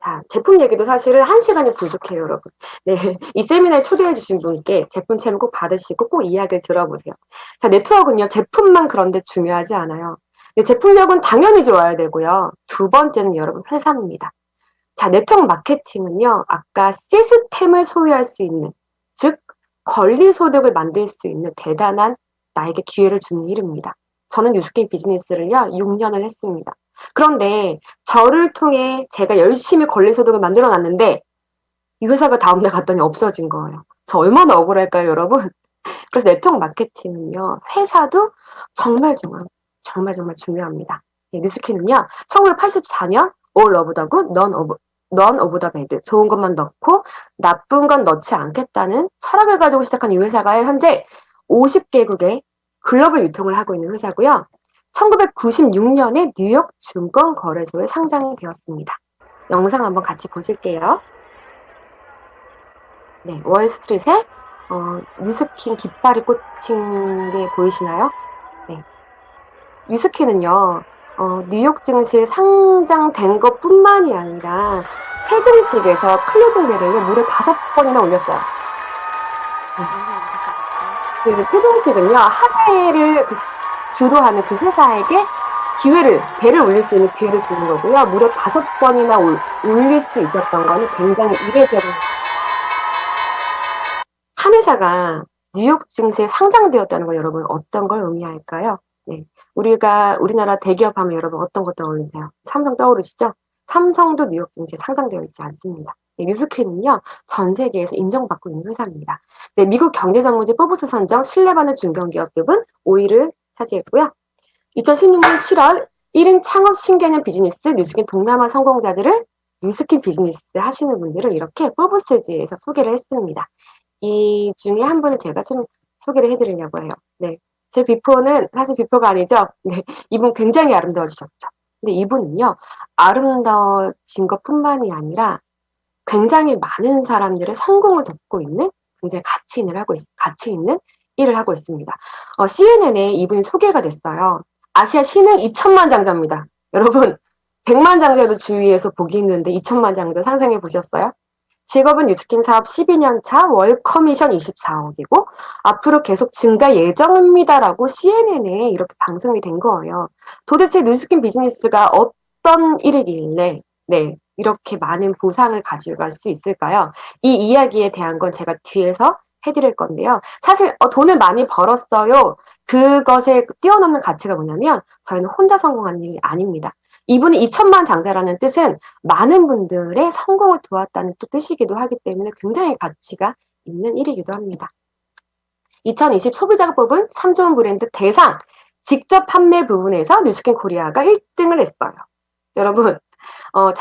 자, 제품 얘기도 사실은 1시간이 부족해요, 여러분. 네, 이 세미나에 초대해주신 분께 제품 체험 꼭 받으시고 꼭 이야기를 들어보세요. 자, 네트워크는요, 제품만 그런데 중요하지 않아요. 네, 제품력은 당연히 좋아야 되고요. 두 번째는 여러분, 회사입니다. 자, 네트워크 마케팅은요, 아까 시스템을 소유할 수 있는, 즉, 권리 소득을 만들 수 있는 대단한 나에게 기회를 주는 일입니다. 저는 뉴스게임 비즈니스를요, 6년을 했습니다. 그런데 저를 통해 제가 열심히 권리소득을 만들어 놨는데 이 회사가 다음날 갔더니 없어진 거예요. 저 얼마나 억울할까요, 여러분? 그래서 네트워크 마케팅은요, 회사도 정말 정말 중요합니다. 네, 뉴스키는요, 1984년 All of the good, none of the bad. 좋은 것만 넣고 나쁜 건 넣지 않겠다는 철학을 가지고 시작한 이 회사가 현재 50개국의 글로벌 유통을 하고 있는 회사고요. 1996년에 뉴욕 증권거래소에 상장이 되었습니다. 영상 한번 같이 보실게요. 네, 월스트리트에 뉴스킨 깃발이 꽂힌 게 보이시나요? 네. 뉴스킨은요, 뉴욕 증시에 상장된 것 뿐만이 아니라 해증식에서 클로징 벨을 무려 5번이나 올렸어요. 네. 해증식은요, 하나를 주도하는 그 회사에게 배를 올릴 수 있는 기회를 주는 거고요. 무려 5번이나 올릴 수 있었던 거는 굉장히 이례적인. 한 회사가 뉴욕 증시에 상장되었다는 거 여러분 어떤 걸 의미할까요? 네. 우리나라 대기업 하면 여러분 어떤 거 떠올리세요? 삼성 떠오르시죠? 삼성도 뉴욕 증시에 상장되어 있지 않습니다. 네, 뉴스퀴는요, 전 세계에서 인정받고 있는 회사입니다. 네, 미국 경제전문지 포브스 선정 신뢰받는 중견기업 부분 5위를 차지했고요. 2016년 7월 1인 창업 신개념 비즈니스 뉴스킨 동남아 성공자들을 뉴스킨 비즈니스 하시는 분들을 이렇게 포브스지에서 소개를 했습니다. 이 중에 한 분을 제가 좀 소개를 해드리려고 해요. 네. 제 비포는 사실 비포가 아니죠. 네. 이분 굉장히 아름다워지셨죠. 근데 이분은요, 아름다워진 것 뿐만이 아니라 굉장히 많은 사람들의 성공을 돕고 있는 굉장히 가치 있는 일을 하고 있습니다. CNN에 이분이 소개가 됐어요. 아시아 신흥 2천만 장자입니다. 여러분 100만 장자도 주위에서 복이 있는데 2천만 장자 상상해 보셨어요? 직업은 뉴스킨 사업 12년 차, 월 커미션 24억이고 앞으로 계속 증가 예정입니다라고 CNN에 이렇게 방송이 된 거예요. 도대체 뉴스킨 비즈니스가 어떤 일이길래 이렇게 많은 보상을 가져갈 수 있을까요? 이 이야기에 대한 건 제가 뒤에서 해드릴 건데요. 사실 돈을 많이 벌었어요. 그것에 뛰어넘는 가치가 뭐냐면 저희는 혼자 성공한 일이 아닙니다. 이분이 2천만 장자라는 뜻은 많은 분들의 성공을 도왔다는 또 뜻이기도 하기 때문에 굉장히 가치가 있는 일이기도 합니다. 2020 소비자가 뽑은 참 좋은 브랜드 대상 직접 판매 부분에서 뉴스킨 코리아가 1등을 했어요. 여러분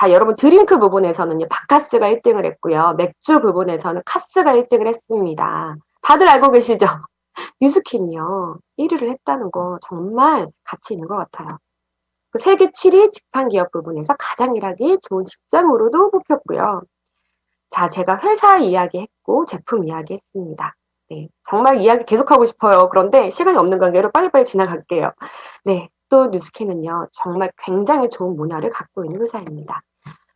여러분 드링크 부분에서는요 바카스가 1등을 했고요. 맥주 부분에서는 카스가 1등을 했습니다. 다들 알고 계시죠? 뉴스킨이요 1위를 했다는 거 정말 가치 있는 것 같아요. 그 세계 7위 직판 기업 부분에서 가장 일하기 좋은 직장으로도 뽑혔고요. 자, 제가 회사 이야기 했고 제품 이야기 했습니다. 네, 정말 이야기 계속하고 싶어요. 그런데 시간이 없는 관계로 빨리빨리 지나갈게요. 네, 또 뉴스킨은요, 정말 굉장히 좋은 문화를 갖고 있는 회사입니다.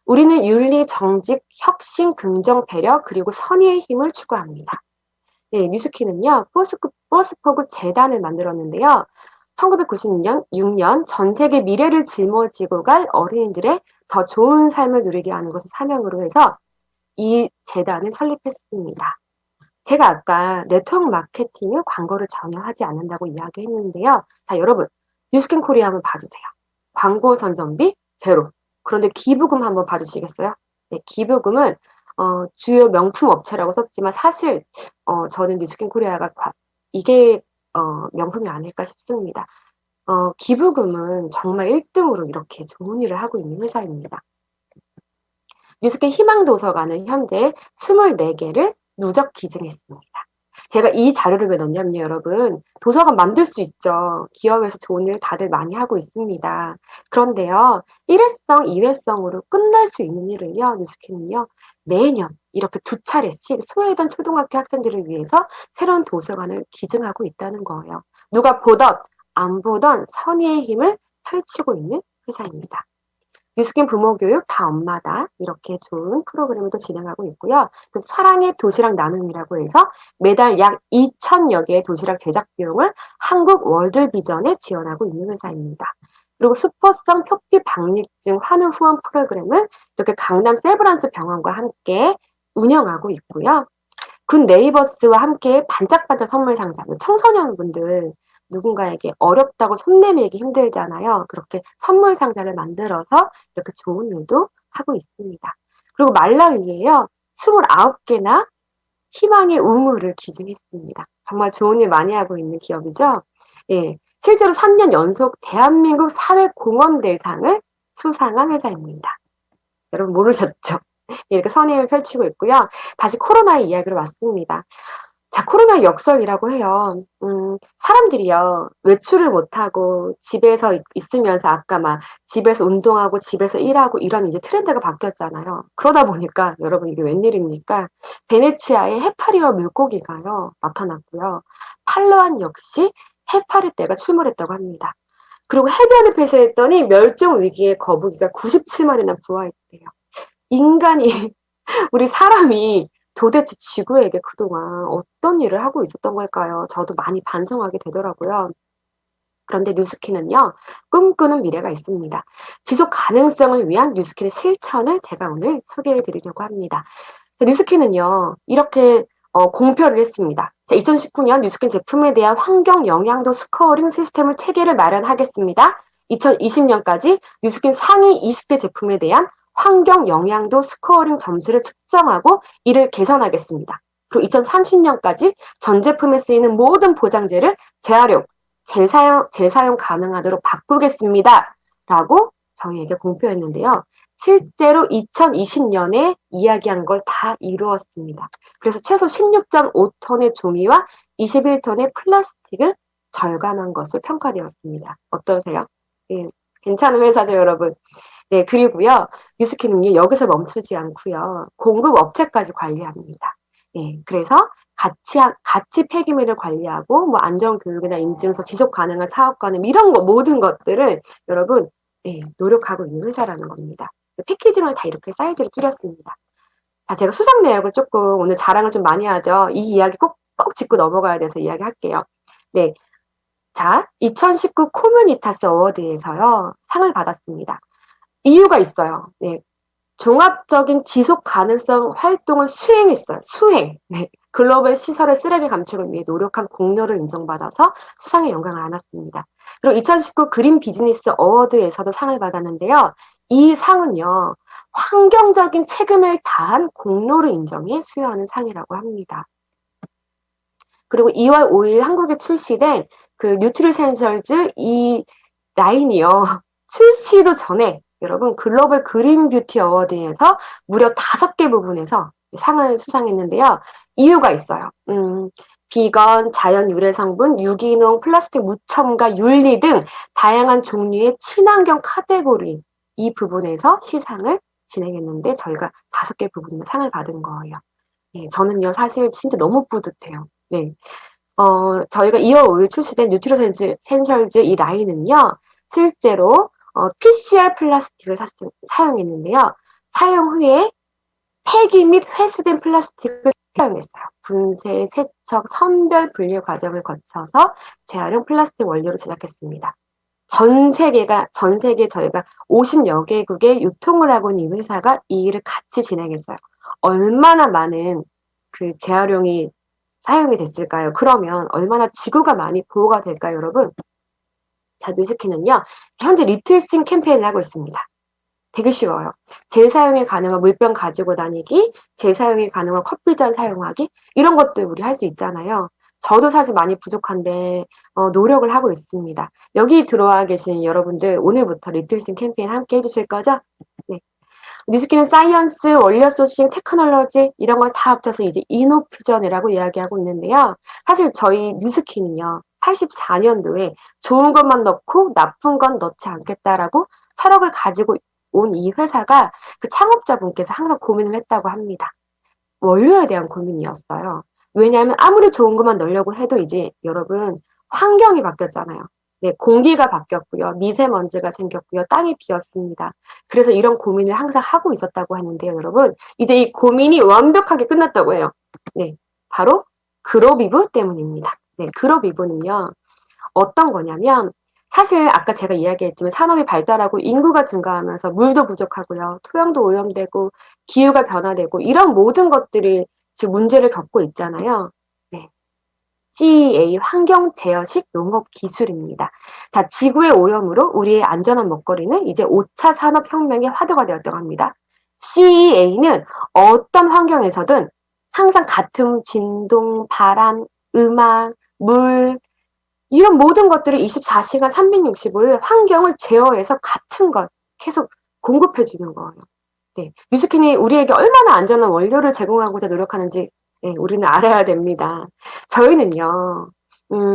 우리는 윤리, 정직, 혁신, 긍정, 배려, 그리고 선의의 힘을 추구합니다. 네, 뉴스킨은요, 포스포그 재단을 만들었는데요. 1996년 6년 전 세계 미래를 짊어지고 갈 어린이들의 더 좋은 삶을 누리게 하는 것을 사명으로 해서 이 재단을 설립했습니다. 제가 아까 네트워크 마케팅은 광고를 전혀 하지 않는다고 이야기했는데요. 자, 여러분 뉴스킨 코리아 한번 봐주세요. 광고 선전비 제로. 그런데 기부금 한번 봐주시겠어요? 네, 기부금은 주요 명품 업체라고 썼지만 사실 저는 뉴스킨 코리아가 이게 명품이 아닐까 싶습니다. 기부금은 정말 1등으로 이렇게 좋은 일을 하고 있는 회사입니다. 뉴스킨 희망도서관은 현재 24개를 누적 기증했습니다. 제가 이 자료를 왜 넣냐면요, 여러분. 도서관 만들 수 있죠. 기업에서 좋은 일 다들 많이 하고 있습니다. 그런데요, 1회성, 2회성으로 끝날 수 있는 일을요, 뉴스킨은요, 매년 이렇게 2차례씩 소외된 초등학교 학생들을 위해서 새로운 도서관을 기증하고 있다는 거예요. 누가 보던, 안 보던 선의의 힘을 펼치고 있는 회사입니다. 뉴스킨 부모 교육 다 엄마다 이렇게 좋은 프로그램을 또 진행하고 있고요. 그 사랑의 도시락 나눔이라고 해서 매달 약 2,000여 개의 도시락 제작 비용을 한국 월드비전에 지원하고 있는 회사입니다. 그리고 수포성 표피 박립증 환우 후원 프로그램을 이렇게 강남 세브란스 병원과 함께 운영하고 있고요. 군 네이버스와 함께 반짝반짝 선물 상자, 청소년분들 누군가에게 어렵다고 손 내밀기 힘들잖아요. 그렇게 선물 상자를 만들어서 이렇게 좋은 일도 하고 있습니다. 그리고 말라위에요. 29개나 희망의 우물을 기증했습니다. 정말 좋은 일 많이 하고 있는 기업이죠. 예, 실제로 3년 연속 대한민국 사회공헌대상을 수상한 회사입니다. 여러분 모르셨죠? 이렇게 선의를 펼치고 있고요. 다시 코로나의 이야기로 왔습니다. 자, 코로나 역설이라고 해요. 사람들이요, 외출을 못하고 집에서 있으면서 아까 막 집에서 운동하고 집에서 일하고 이런 이제 트렌드가 바뀌었잖아요. 그러다 보니까 여러분 이게 웬일입니까? 베네치아에 해파리와 물고기가요, 나타났고요. 팔로안 역시 해파리 떼가 출몰했다고 합니다. 그리고 해변을 폐쇄했더니 멸종 위기의 거북이가 97마리나 부화했대요. 인간이, 우리 사람이 도대체 지구에게 그동안 어떤 일을 하고 있었던 걸까요? 저도 많이 반성하게 되더라고요. 그런데 뉴스킨은요, 꿈꾸는 미래가 있습니다. 지속 가능성을 위한 뉴스킨의 실천을 제가 오늘 소개해 드리려고 합니다. 뉴스킨은요, 이렇게 공표를 했습니다. 2019년 뉴스킨 제품에 대한 환경 영향도 스코어링 시스템을 체계를 마련하겠습니다. 2020년까지 뉴스킨 상위 20개 제품에 대한 환경 영향도 스코어링 점수를 측정하고 이를 개선하겠습니다. 그리고 2030년까지 전 제품에 쓰이는 모든 보장제를 재활용, 재사용 가능하도록 바꾸겠습니다. 라고 저희에게 공표했는데요. 실제로 2020년에 이야기한 걸 다 이루었습니다. 그래서 최소 16.5톤의 종이와 21톤의 플라스틱을 절감한 것으로 평가되었습니다. 어떠세요? 예, 괜찮은 회사죠, 여러분. 네, 그리고요, 뉴스킨은요, 여기서 멈추지 않고요, 공급 업체까지 관리합니다. 예, 그래서 가치 폐기물을 관리하고 뭐 안전교육이나 인증서, 지속 가능한 사업 가능 이런 거 모든 것들을 여러분 예, 노력하고 있는 회사라는 겁니다. 패키징을 다 이렇게 사이즈를 줄였습니다. 자, 제가 수상 내역을 조금 오늘 자랑을 좀 많이 하죠. 이 이야기 꼭 짚고 넘어가야 돼서 이야기할게요. 네, 자, 2019 코뮤니타스 어워드에서요 상을 받았습니다. 이유가 있어요. 네, 종합적인 지속 가능성 활동을 수행했어요. 수행. 네. 글로벌 시설의 쓰레기 감축을 위해 노력한 공로를 인정받아서 수상의 영광을 안았습니다. 그리고 2019 그린 비즈니스 어워드에서도 상을 받았는데요. 이 상은요, 환경적인 책임을 다한 공로를 인정해 수여하는 상이라고 합니다. 그리고 2월 5일 한국에 출시된 그 뉴트리센셜즈 이 라인이요. 출시도 전에 여러분 글로벌 그린 뷰티 어워드에서 무려 5개 부분에서 상을 수상했는데요. 이유가 있어요. 비건, 자연 유래 성분, 유기농, 플라스틱 무첨가, 윤리 등 다양한 종류의 친환경 카테고리 이 부분에서 시상을 진행했는데 저희가 5개 부분에 상을 받은 거예요. 네, 저는요 사실 진짜 너무 뿌듯해요. 네. 저희가 2월 5일 출시된 뉴트리센셜즈 이 라인은요, 실제로 PCR 플라스틱을 사용했는데요. 사용 후에 폐기 및 회수된 플라스틱을 사용했어요. 분쇄, 세척, 선별 분류 과정을 거쳐서 재활용 플라스틱 원료로 제작했습니다. 전 세계 저희가 50여 개국에 유통을 하고 있는 이 회사가 이 일을 같이 진행했어요. 얼마나 많은 그 재활용이 사용이 됐을까요? 그러면 얼마나 지구가 많이 보호가 될까요, 여러분? 자, 뉴스키는요, 현재 리틀싱 캠페인을 하고 있습니다. 되게 쉬워요. 재사용이 가능한 물병 가지고 다니기, 재사용이 가능한 커피잔 사용하기, 이런 것들 우리 할 수 있잖아요. 저도 사실 많이 부족한데, 노력을 하고 있습니다. 여기 들어와 계신 여러분들, 오늘부터 리틀싱 캠페인 함께 해주실 거죠? 네. 뉴스키는 사이언스, 원료 소싱, 테크놀로지 이런 걸 다 합쳐서 이제 이노퓨전이라고 이야기하고 있는데요. 사실 저희 뉴스키는요. 84년도에 좋은 것만 넣고 나쁜 건 넣지 않겠다라고 철학을 가지고 온 이 회사가 그 창업자분께서 항상 고민을 했다고 합니다. 원료에 대한 고민이었어요. 왜냐하면 아무리 좋은 것만 넣으려고 해도 이제 여러분 환경이 바뀌었잖아요. 네, 공기가 바뀌었고요. 미세먼지가 생겼고요. 땅이 비었습니다. 그래서 이런 고민을 항상 하고 있었다고 하는데요, 여러분. 이제 이 고민이 완벽하게 끝났다고 해요. 네, 바로 그로비브 때문입니다. 네, 그로비브는요. 어떤 거냐면 사실 아까 제가 이야기했지만 산업이 발달하고 인구가 증가하면서 물도 부족하고요. 토양도 오염되고 기후가 변화되고 이런 모든 것들이 지금 문제를 겪고 있잖아요. 네. CEA 환경 제어식 농업 기술입니다. 자, 지구의 오염으로 우리의 안전한 먹거리는 이제 5차 산업혁명의 화두가 되었다고 합니다. CEA는 어떤 환경에서든 항상 같은 진동, 바람, 음악, 물, 이런 모든 것들을 24시간 365일 환경을 제어해서 같은 걸 계속 공급해 주는 거예요. 네. 뉴스킨이 우리에게 얼마나 안전한 원료를 제공하고자 노력하는지 네, 우리는 알아야 됩니다. 저희는요,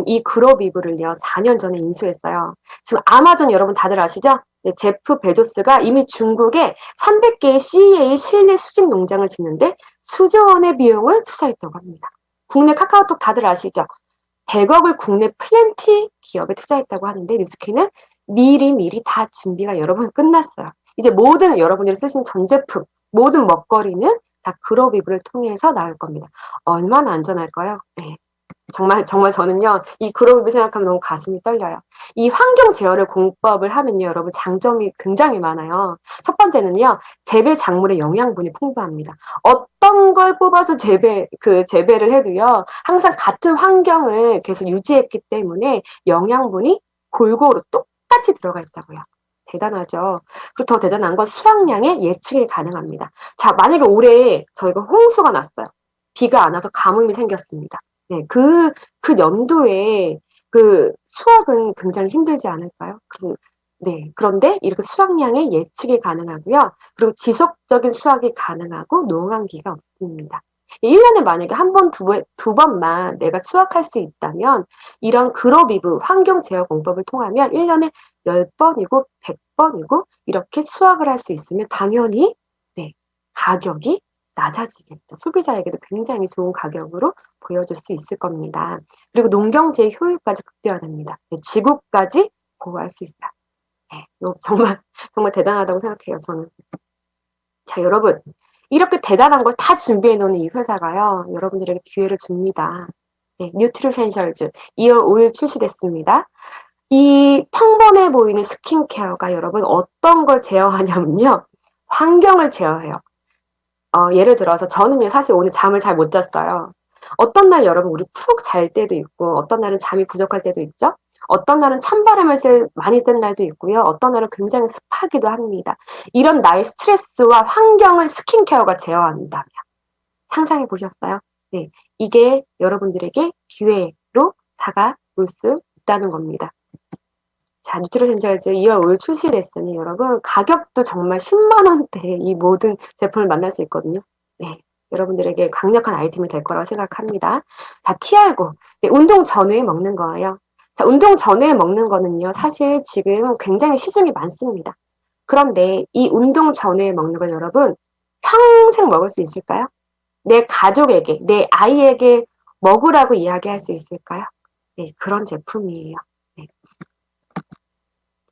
이 그로비브를요, 4년 전에 인수했어요. 지금 아마존 여러분 다들 아시죠? 네, 제프 베조스가 이미 중국에 300개의 CEA 실내 수직 농장을 짓는데 수조 원의 비용을 투자했다고 합니다. 국내 카카오톡 다들 아시죠? 100억을 국내 플랜티 기업에 투자했다고 하는데 뉴스키는 미리 다 준비가 여러분 끝났어요. 이제 모든 여러분들이 쓰시는 전 제품, 모든 먹거리는 다 그로비브를 통해서 나올 겁니다. 얼마나 안전할까요? 네. 정말 저는요, 이 그로비브 생각하면 너무 가슴이 떨려요. 이 환경 제어를 공법을 하면요, 여러분 장점이 굉장히 많아요. 첫 번째는요, 재배 작물의 영양분이 풍부합니다. 어떤 걸 뽑아서 재배를 해도요, 항상 같은 환경을 계속 유지했기 때문에 영양분이 골고루 똑같이 들어가 있다고요. 대단하죠. 그리고 더 대단한 건 수확량의 예측이 가능합니다. 자, 만약에 올해 저희가 홍수가 났어요. 비가 안 와서 가뭄이 생겼습니다. 네, 그 연도에 그 수확은 굉장히 힘들지 않을까요? 네, 그런데 이렇게 수확량의 예측이 가능하고요. 그리고 지속적인 수확이 가능하고 농한기가 없습니다. 1년에 만약에 한 번, 두 번만 내가 수확할 수 있다면 이런 그로비브 환경 제어 공법을 통하면 1년에 10번이고 100번이고 이렇게 수확을 할 수 있으면 당연히 네, 가격이 낮아지겠죠. 소비자에게도 굉장히 좋은 가격으로 보여줄 수 있을 겁니다. 그리고 농경지의 효율까지 극대화됩니다. 네, 지구까지 보호할 수 있다. 네, 이거 정말 정말 대단하다고 생각해요, 저는. 자, 여러분. 이렇게 대단한 걸 다 준비해 놓은 이 회사가요. 여러분들에게 기회를 줍니다. 네, 뉴트리센셜즈 2월 5일 출시됐습니다. 이 평범해 보이는 스킨케어가 여러분 어떤 걸 제어하냐면요. 환경을 제어해요. 예를 들어서 저는요, 사실 오늘 잠을 잘 못 잤어요. 어떤 날 여러분 우리 푹 잘 때도 있고 어떤 날은 잠이 부족할 때도 있죠. 어떤 날은 찬바람을 많이 쐴 날도 있고요. 어떤 날은 굉장히 습하기도 합니다. 이런 나의 스트레스와 환경을 스킨케어가 제어한다면 상상해 보셨어요? 네, 이게 여러분들에게 기회로 다가올 수 있다는 겁니다. 자, 뉴트리센셜즈 2월 5일 출시됐으니 여러분 가격도 정말 10만 원대에 이 모든 제품을 만날 수 있거든요. 네, 여러분들에게 강력한 아이템이 될 거라고 생각합니다. 자, 티알고 네, 운동 전후에 먹는 거예요. 자, 운동 전후에 먹는 거는요, 사실 지금 굉장히 시중이 많습니다. 그런데 이 운동 전후에 먹는 걸 여러분 평생 먹을 수 있을까요? 내 가족에게, 내 아이에게 먹으라고 이야기할 수 있을까요? 네, 그런 제품이에요. 네.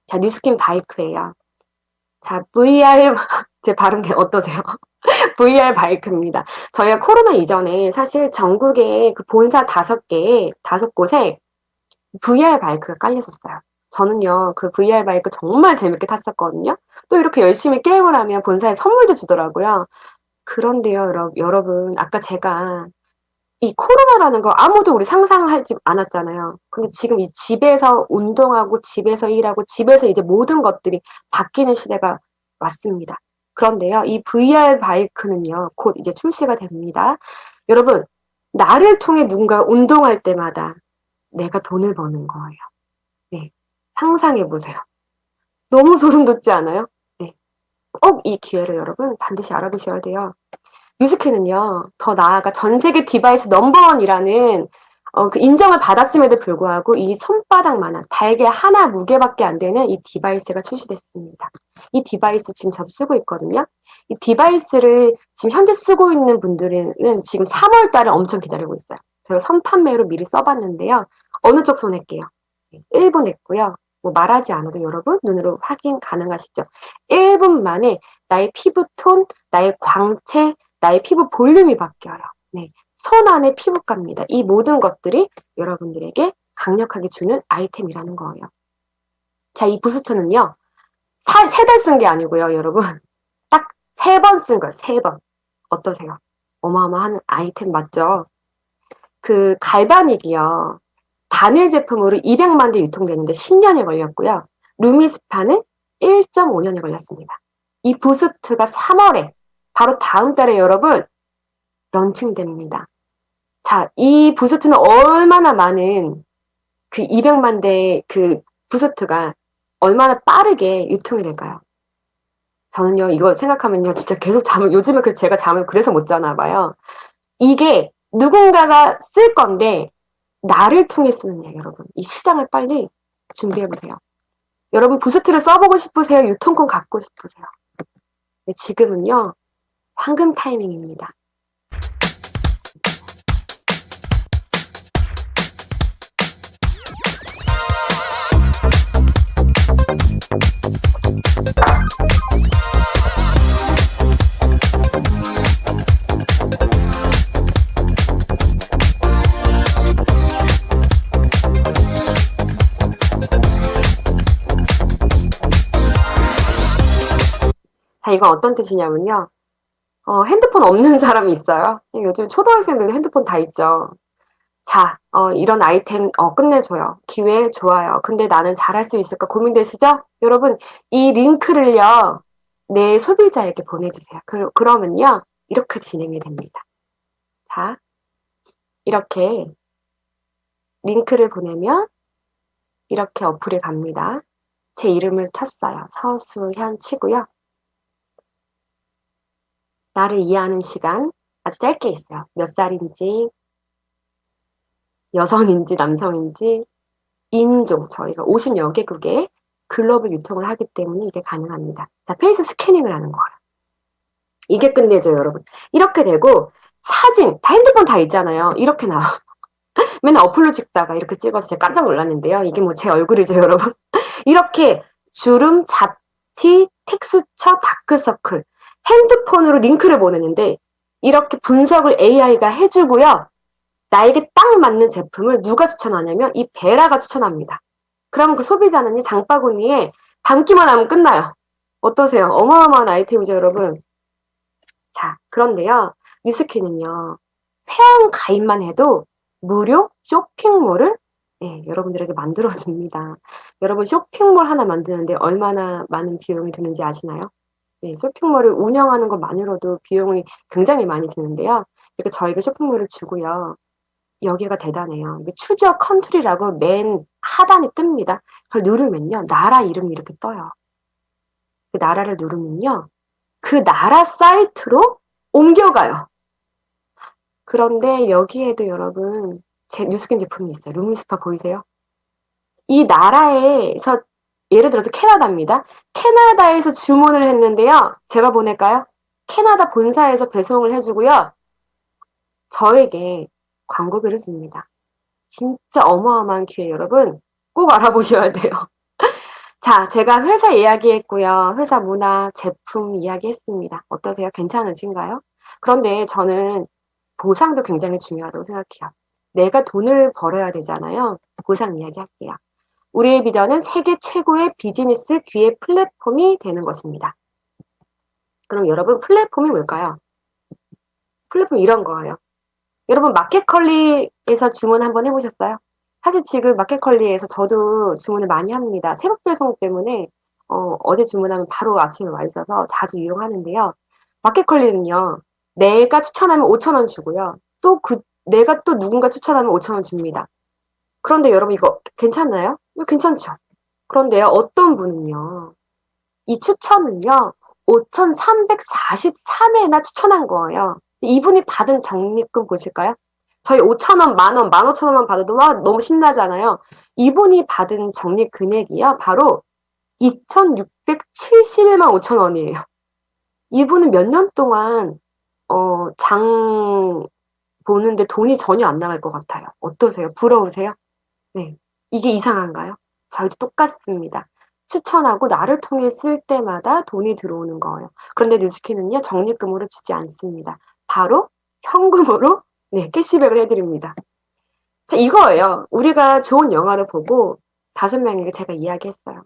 자, 뉴스킨 바이크예요. 자, VR 제 발음 어떠세요? VR 바이크입니다. 저희가 코로나 이전에 사실 전국에 그 본사 5개에 5곳에 VR 바이크가 깔렸었어요. 저는요, 그 VR 바이크 정말 재밌게 탔었거든요. 또 이렇게 열심히 게임을 하면 본사에 선물도 주더라고요. 그런데요, 여러분, 아까 제가 이 코로나라는 거 아무도 우리 상상하지 않았잖아요. 근데 지금 이 집에서 운동하고 집에서 일하고 집에서 이제 모든 것들이 바뀌는 시대가 왔습니다. 그런데요, 이 VR 바이크는요, 곧 이제 출시가 됩니다. 여러분, 나를 통해 누군가 운동할 때마다 내가 돈을 버는 거예요. 네. 상상해 보세요. 너무 소름 돋지 않아요? 네. 꼭 이 기회를 여러분 반드시 알아보셔야 돼요. 뮤직회는요, 더 나아가 전 세계 디바이스 넘버원이라는 그 인정을 받았음에도 불구하고 이 손바닥만한 달걀 하나 무게밖에 안 되는 이 디바이스가 출시됐습니다. 이 디바이스 지금 저도 쓰고 있거든요. 이 디바이스를 지금 현재 쓰고 있는 분들은 지금 3월 달을 엄청 기다리고 있어요. 저희가 선판매로 미리 써봤는데요. 어느 쪽 손할게요? 1분 했고요. 뭐 말하지 않아도 여러분 눈으로 확인 가능하시죠? 1분 만에 나의 피부톤, 나의 광채, 나의 피부 볼륨이 바뀌어요. 네. 손 안의 피부과입니다. 이 모든 것들이 여러분들에게 강력하게 주는 아이템이라는 거예요. 자, 이 부스트는요. 3달 쓴 게 아니고요, 여러분. 딱 3번 쓴 거예요. 3번. 어떠세요? 어마어마한 아이템 맞죠? 그 갈바닉이요. 단일 제품으로 200만 대 유통되는데 10년이 걸렸고요. 루미스파는 1.5년이 걸렸습니다. 이 부스트가 3월에 바로 다음 달에 여러분 런칭됩니다. 자, 이 부스트는 얼마나 많은 그 200만 대의 그 부스트가 얼마나 빠르게 유통이 될까요? 저는요, 이거 생각하면요, 진짜 계속 요즘에 제가 잠을 그래서 못 자나 봐요. 이게 누군가가 쓸 건데, 나를 통해 쓰느냐, 여러분. 이 시장을 빨리 준비해보세요. 여러분, 부스트를 써보고 싶으세요? 유통권 갖고 싶으세요? 네, 지금은요, 황금 타이밍입니다. 자, 이건 어떤 뜻이냐면요. 핸드폰 없는 사람이 있어요. 요즘 초등학생들도 핸드폰 다 있죠. 자, 이런 아이템, 끝내줘요. 기회 좋아요. 근데 나는 잘할 수 있을까 고민되시죠? 여러분, 이 링크를요, 내 소비자에게 보내주세요. 그러면요, 이렇게 진행이 됩니다. 자, 이렇게 링크를 보내면 이렇게 어플에 갑니다. 제 이름을 쳤어요. 서수현 치고요. 나를 이해하는 시간 아주 짧게 있어요. 몇 살인지, 여성인지 남성인지, 인종, 저희가 50여 개국에 글로벌 유통을 하기 때문에 이게 가능합니다. 자, 페이스 스캐닝을 하는 거예요. 이게 끝내죠, 여러분. 이렇게 되고 사진 다 핸드폰 다 있잖아요. 이렇게 나와. 맨날 어플로 찍다가 이렇게 찍어서 제가 깜짝 놀랐는데요. 이게 뭐 제 얼굴이죠, 여러분. 이렇게 주름, 잡티, 텍스처, 다크서클 핸드폰으로 링크를 보내는데 이렇게 분석을 AI가 해주고요. 나에게 딱 맞는 제품을 누가 추천하냐면 이 베라가 추천합니다. 그러면 그 소비자는 이 장바구니에 담기만 하면 끝나요. 어떠세요? 어마어마한 아이템이죠, 여러분. 자, 그런데요. 뉴스키는요. 회원 가입만 해도 무료 쇼핑몰을 여러분들에게 만들어줍니다. 여러분 쇼핑몰 하나 만드는데 얼마나 많은 비용이 드는지 아시나요? 쇼핑몰을 운영하는 것만으로도 비용이 굉장히 많이 드는데요. 이렇게 저희가 쇼핑몰을 주고요. 여기가 대단해요. 추즈 어 컨트리라고 맨 하단에 뜹니다. 그걸 누르면요. 나라 이름이 이렇게 떠요. 그 나라를 누르면요. 그 나라 사이트로 옮겨가요. 그런데 여기에도 여러분 제 뉴스킨 제품이 있어요. 루미스파 보이세요? 이 나라에서 예를 들어서 캐나다입니다. 캐나다에서 주문을 했는데요. 제가 보낼까요? 캐나다 본사에서 배송을 해주고요. 저에게 광고비를 줍니다. 진짜 어마어마한 기회 여러분 꼭 알아보셔야 돼요. 자, 제가 회사 이야기했고요. 회사 문화, 제품 이야기했습니다. 어떠세요? 괜찮으신가요? 그런데 저는 보상도 굉장히 중요하다고 생각해요. 내가 돈을 벌어야 되잖아요. 보상 이야기할게요. 우리의 비전은 세계 최고의 비즈니스 기회 플랫폼이 되는 것입니다. 그럼 여러분 플랫폼이 뭘까요? 플랫폼 이런 거예요. 여러분 마켓컬리에서 주문 한번 해보셨어요? 사실 지금 마켓컬리에서 저도 주문을 많이 합니다. 새벽 배송 때문에 어제 주문하면 바로 아침에 와 있어서 자주 이용하는데요. 마켓컬리는요. 내가 추천하면 5,000원 주고요. 내가 또 누군가 추천하면 5,000원 줍니다. 그런데 여러분 이거 괜찮나요? 이거 괜찮죠? 그런데요. 어떤 분은요. 이 추천은요. 5,343회나 추천한 거예요. 이분이 받은 적립금 보실까요? 저희 5,000원, 만원, 15,000원만 받아도 와 너무 신나잖아요. 이분이 받은 적립 금액이요. 바로 2,671만 5천원이에요. 이분은 몇 년 동안 장 보는데 돈이 전혀 안 나갈 것 같아요. 어떠세요? 부러우세요? 네. 이게 이상한가요? 저희도 똑같습니다. 추천하고 나를 통해 쓸 때마다 돈이 들어오는 거예요. 그런데 뉴스키는요, 적립금으로 주지 않습니다. 바로 현금으로 캐시백을 해드립니다. 자, 이거예요. 우리가 좋은 영화를 보고 5명에게 제가 이야기했어요.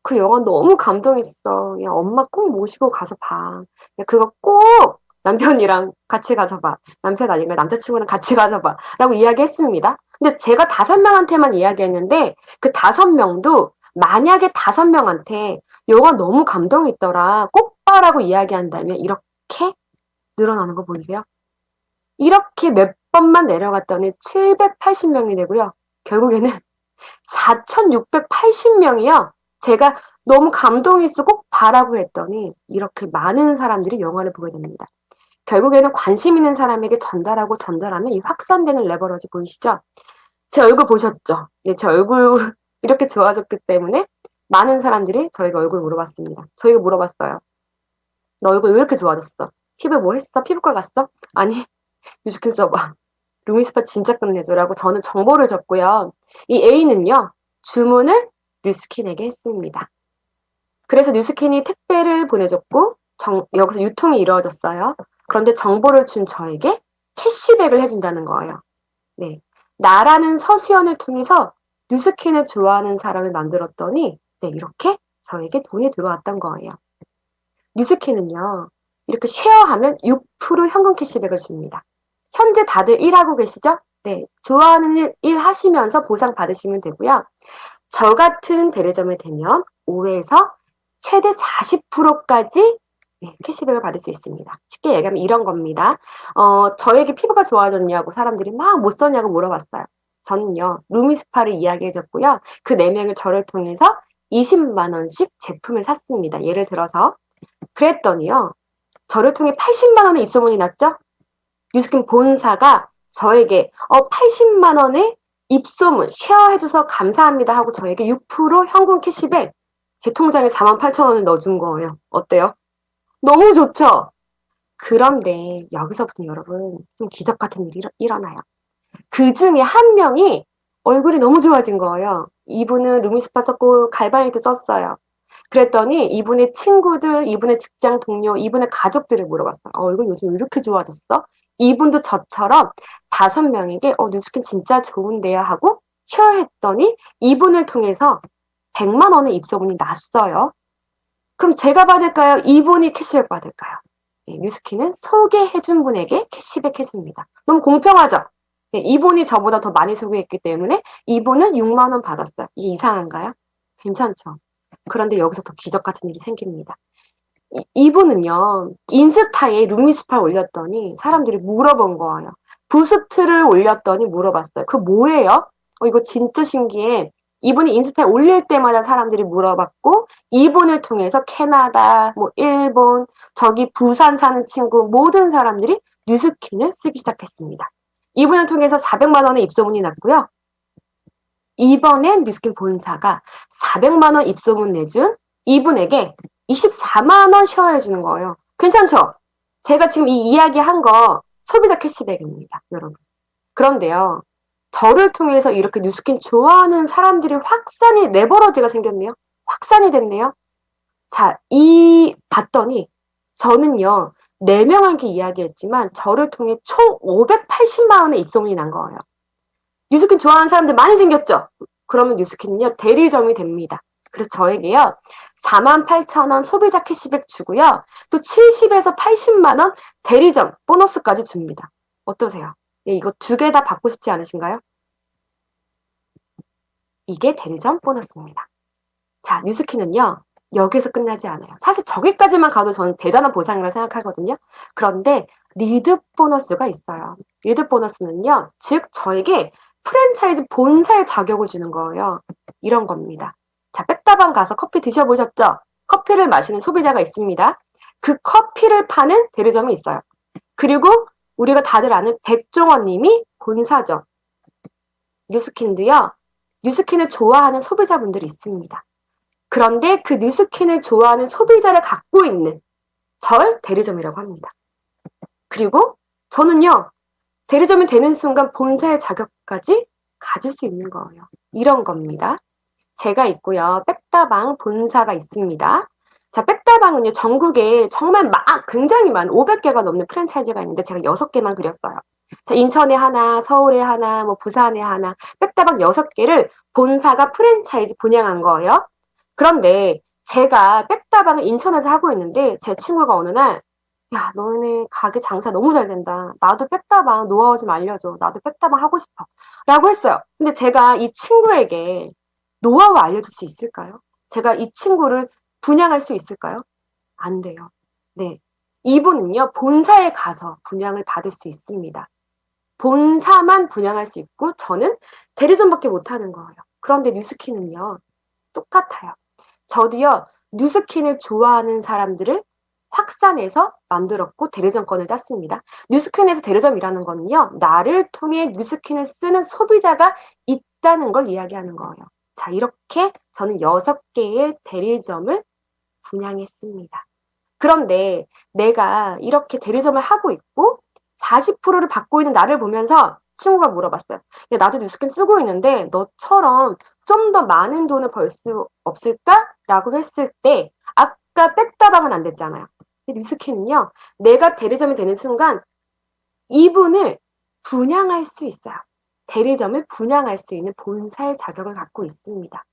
그 영화 너무 감동했어. 야, 엄마 꼭 모시고 가서 봐. 야, 그거 꼭 남편이랑 같이 가서 봐. 남편 아니면 남자친구랑 같이 가서 봐. 라고 이야기했습니다. 근데 제가 5명한테만 이야기했는데 그 5명도 만약에 5명한테 영화 너무 감동했더라. 꼭 봐라고 이야기한다면 이렇게 늘어나는 거 보이세요? 이렇게 몇 번만 내려갔더니 780명이 되고요. 결국에는 4,680명이요. 제가 너무 감동했어 꼭 봐라고 했더니 이렇게 많은 사람들이 영화를 보게 됩니다. 결국에는 관심 있는 사람에게 전달하면 이 확산되는 레버러지 보이시죠? 제 얼굴 보셨죠? 네, 제 얼굴 이렇게 좋아졌기 때문에 많은 사람들이 저에게 얼굴 물어봤습니다. 저에게 물어봤어요. 너 얼굴 왜 이렇게 좋아졌어? 피부 뭐 했어? 피부과 갔어? 아니, 뮤지컬 써봐. 루미스파 진짜 끝내줘라고 저는 정보를 줬고요. 이 A는요. 주문을 뉴스킨에게 했습니다. 그래서 뉴스킨이 택배를 보내줬고 여기서 유통이 이루어졌어요. 그런데 정보를 준 저에게 캐시백을 해준다는 거예요. 네, 나라는 서시연을 통해서 뉴스킨을 좋아하는 사람을 만들었더니 이렇게 저에게 돈이 들어왔던 거예요. 뉴스킨은요. 이렇게 쉐어하면 6% 현금 캐시백을 줍니다. 현재 다들 일하고 계시죠? 네, 좋아하는 일 하시면서 보상 받으시면 되고요. 저 같은 대리점에 되면 5회에서 최대 40%까지 캐시백을 받을 수 있습니다. 쉽게 얘기하면 이런 겁니다. 저에게 피부가 좋아졌냐고 사람들이 막 못 썼냐고 물어봤어요. 저는요, 루미스파를 이야기해줬고요. 그 4명을 저를 통해서 20만 원씩 제품을 샀습니다. 예를 들어서 그랬더니요. 저를 통해 80만 원의 입소문이 났죠? 뉴스킨 본사가 저에게 80만 원의 입소문 쉐어해줘서 감사합니다 하고 저에게 6% 현금 캐시백 제 통장에 48,000원을 넣어준 거예요. 어때요? 너무 좋죠? 그런데 여기서부터 여러분 좀 기적 같은 일이 일어나요. 그 중에 한 명이 얼굴이 너무 좋아진 거예요. 이분은 루미스파 썼고 갈바니트 썼어요. 그랬더니 이분의 친구들, 이분의 직장 동료, 이분의 가족들을 물어봤어요. 얼굴 요즘 왜 이렇게 좋아졌어? 이분도 저처럼 5명에게 뉴스킨 진짜 좋은데요 하고 쉐어했더니 이분을 통해서 100만 원의 입소문이 났어요. 그럼 제가 받을까요? 이분이 캐시백 받을까요? 네, 뉴스킨은 소개해준 분에게 캐시백 해줍니다. 너무 공평하죠? 네, 이분이 저보다 더 많이 소개했기 때문에 이분은 6만 원 받았어요. 이게 이상한가요? 괜찮죠? 그런데 여기서 더 기적 같은 일이 생깁니다. 이분은요, 인스타에 루미스파 올렸더니 사람들이 물어본 거예요. 부스트를 올렸더니 물어봤어요. 그 뭐예요? 이거 진짜 신기해. 이분이 인스타에 올릴 때마다 사람들이 물어봤고, 이분을 통해서 캐나다, 뭐 일본, 저기 부산 사는 친구 모든 사람들이 뉴스킨을 쓰기 시작했습니다. 이분을 통해서 400만 원의 입소문이 났고요. 이번엔 뉴스킨 본사가 400만 원 입소문 내준 이분에게 24만 원 쉐어해 주는 거예요. 괜찮죠? 제가 지금 이 이야기한 거 소비자 캐시백입니다, 여러분. 그런데요, 저를 통해서 이렇게 뉴스킨 좋아하는 사람들이 확산이 레버러지가 생겼네요. 확산이 됐네요. 자, 봤더니 저는요, 4명에게 이야기했지만 저를 통해 총 580만 원의 입소문이 난 거예요. 뉴스킨 좋아하는 사람들 많이 생겼죠? 그러면 뉴스킨은요, 대리점이 됩니다. 그래서 저에게요, 48,000원 소비자 캐시백 주고요, 또 70에서 80만 원 대리점 보너스까지 줍니다. 어떠세요? 네, 이거 2개 다 받고 싶지 않으신가요? 이게 대리점 보너스입니다. 자, 뉴스킨은요, 여기서 끝나지 않아요. 사실 저기까지만 가도 저는 대단한 보상이라고 생각하거든요. 그런데 리드 보너스가 있어요. 리드 보너스는요, 즉 저에게 프랜차이즈 본사의 자격을 주는 거예요. 이런 겁니다. 자, 백다방 가서 커피 드셔보셨죠? 커피를 마시는 소비자가 있습니다. 그 커피를 파는 대리점이 있어요. 그리고 우리가 다들 아는 백종원 님이 본사죠. 뉴스킨도요. 뉴스킨을 좋아하는 소비자분들이 있습니다. 그런데 그 뉴스킨을 좋아하는 소비자를 갖고 있는 절 대리점이라고 합니다. 그리고 저는요. 대리점이 되는 순간 본사의 자격까지 가질 수 있는 거예요. 이런 겁니다. 제가 있고요. 백다방 본사가 있습니다. 자, 백다방은요. 전국에 정말 굉장히 많은 500개가 넘는 프랜차이즈가 있는데 제가 6개만 그렸어요. 자, 인천에 하나, 서울에 하나, 뭐 부산에 하나, 백다방 6개를 본사가 프랜차이즈 분양한 거예요. 그런데 제가 백다방을 인천에서 하고 있는데 제 친구가 어느 날 야, 너네 가게 장사 너무 잘 된다. 나도 백다방 노하우 좀 알려줘. 나도 백다방 하고 싶어. 라고 했어요. 근데 제가 이 친구에게 노하우 알려줄 수 있을까요? 제가 이 친구를 분양할 수 있을까요? 안 돼요. 네. 이분은요, 본사에 가서 분양을 받을 수 있습니다. 본사만 분양할 수 있고, 저는 대리점밖에 못하는 거예요. 그런데 뉴스킨은요, 똑같아요. 저도요, 뉴스킨을 좋아하는 사람들을 확산해서 만들었고 대리점권을 땄습니다. 뉴스킨에서 대리점이라는 거는요. 나를 통해 뉴스킨을 쓰는 소비자가 있다는 걸 이야기하는 거예요. 자, 이렇게 저는 6개의 대리점을 분양했습니다. 그런데 내가 이렇게 대리점을 하고 있고 40%를 받고 있는 나를 보면서 친구가 물어봤어요. 야, 나도 뉴스킨 쓰고 있는데 너처럼 좀 더 많은 돈을 벌 수 없을까? 라고 했을 때 아까 백다방은 안 됐잖아요. 뉴스킨은요. 내가 대리점이 되는 순간 이분을 분양할 수 있어요. 대리점을 분양할 수 있는 본사의 자격을 갖고 있습니다.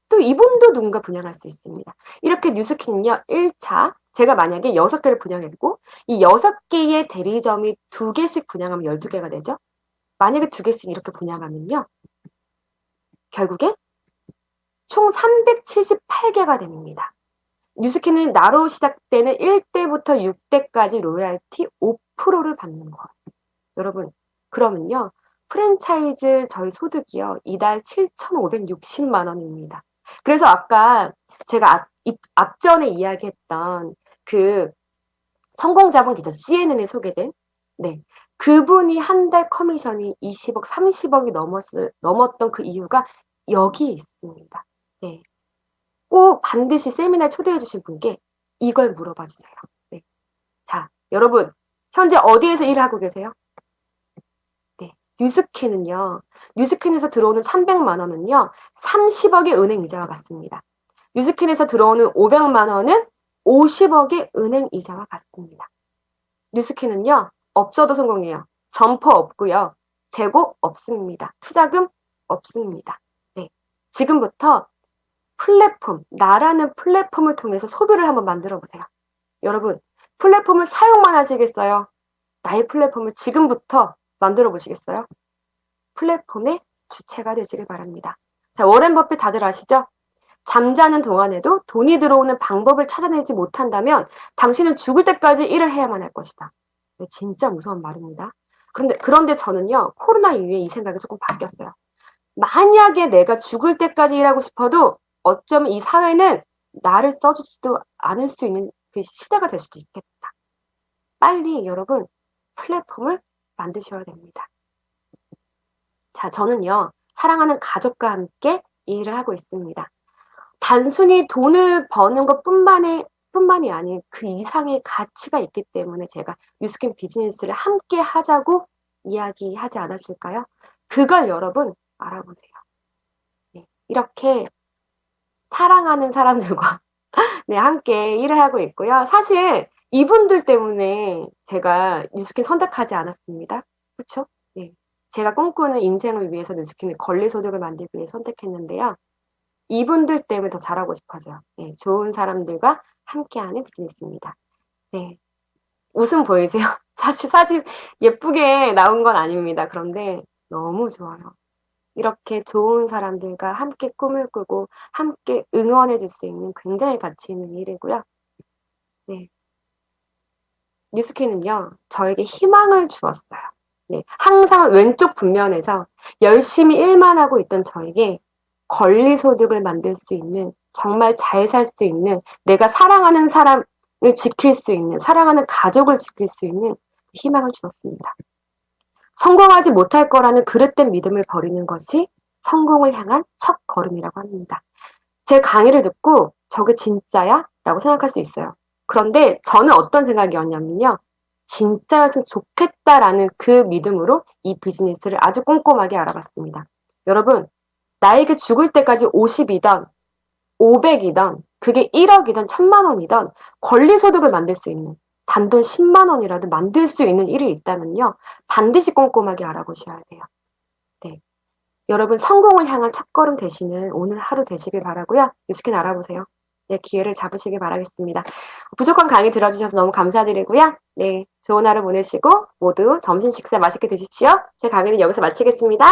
또 이분도 누군가 분양할 수 있습니다. 이렇게 뉴스킨은요. 1차 제가 만약에 6개를 분양했고 이 6개의 대리점이 2개씩 분양하면 12개가 되죠. 만약에 2개씩 이렇게 분양하면요. 결국에 총 378개가 됩니다. 뉴스킨은 나로 시작되는 1대부터 6대까지 로얄티 5%를 받는 거예요. 여러분, 그러면요. 프랜차이즈 저희 소득이요. 이달 7,560만 원입니다. 그래서 아까 제가 앞전에 이야기했던 그 성공자분 기자 CNN에 소개된 네. 그분이 한 달 커미션이 20억, 30억이 넘었던 그 이유가 여기에 있습니다. 네. 꼭 반드시 세미나에 초대해 주신 분께 이걸 물어봐 주세요. 네. 자, 여러분, 현재 어디에서 일을 하고 계세요? 네. 뉴스킨은요. 뉴스킨에서 들어오는 300만 원은요. 30억의 은행 이자와 같습니다. 뉴스킨에서 들어오는 500만 원은 50억의 은행 이자와 같습니다. 뉴스킨은요. 없어도 성공이에요. 점퍼 없고요. 재고 없습니다. 투자금 없습니다. 네. 지금부터 플랫폼, 나라는 플랫폼을 통해서 소비를 한번 만들어 보세요. 여러분, 플랫폼을 사용만 하시겠어요? 나의 플랫폼을 지금부터 만들어 보시겠어요? 플랫폼의 주체가 되시길 바랍니다. 자, 워렌 버핏 다들 아시죠? 잠자는 동안에도 돈이 들어오는 방법을 찾아내지 못한다면 당신은 죽을 때까지 일을 해야만 할 것이다. 네, 진짜 무서운 말입니다. 그런데 저는요, 코로나 이후에 이 생각이 조금 바뀌었어요. 만약에 내가 죽을 때까지 일하고 싶어도 어쩌면 이 사회는 나를 써주지도 않을 수 있는 그 시대가 될 수도 있겠다. 빨리 여러분 플랫폼을 만드셔야 됩니다. 자, 저는요, 사랑하는 가족과 함께 일을 하고 있습니다. 단순히 돈을 버는 뿐만이 아닌 그 이상의 가치가 있기 때문에 제가 뉴스킨 비즈니스를 함께 하자고 이야기하지 않았을까요? 그걸 여러분 알아보세요. 네, 이렇게 사랑하는 사람들과 네, 함께 일을 하고 있고요. 사실 이분들 때문에 제가 뉴스킨 선택하지 않았습니다. 그렇죠? 네, 제가 꿈꾸는 인생을 위해서 뉴스킨의 권리소득을 만들기 위해 선택했는데요. 이분들 때문에 더 잘하고 싶어져요. 네, 좋은 사람들과 함께하는 비즈니스입니다. 네, 웃음 보이세요? 사실 예쁘게 나온 건 아닙니다. 그런데 너무 좋아요. 이렇게 좋은 사람들과 함께 꿈을 꾸고 함께 응원해 줄 수 있는 굉장히 가치 있는 일이고요. 네. 뉴스킨은요, 저에게 희망을 주었어요. 네. 항상 왼쪽 분면에서 열심히 일만 하고 있던 저에게 권리소득을 만들 수 있는, 정말 잘 살 수 있는, 내가 사랑하는 사람을 지킬 수 있는, 사랑하는 가족을 지킬 수 있는 희망을 주었습니다. 성공하지 못할 거라는 그릇된 믿음을 버리는 것이 성공을 향한 첫 걸음이라고 합니다. 제 강의를 듣고 저게 진짜야? 라고 생각할 수 있어요. 그런데 저는 어떤 생각이었냐면요. 진짜였으면 좋겠다라는 그 믿음으로 이 비즈니스를 아주 꼼꼼하게 알아봤습니다. 여러분, 나에게 죽을 때까지 50이던 500이던 그게 1억이던 1000만 원이던 권리소득을 만들 수 있는 단돈 10만 원이라도 만들 수 있는 일이 있다면요. 반드시 꼼꼼하게 알아보셔야 돼요. 네. 여러분 성공을 향한 첫걸음 되시는 오늘 하루 되시길 바라고요. 뉴스킨 알아보세요. 네, 기회를 잡으시길 바라겠습니다. 부족한 강의 들어주셔서 너무 감사드리고요. 네, 좋은 하루 보내시고 모두 점심 식사 맛있게 드십시오. 제 강의는 여기서 마치겠습니다.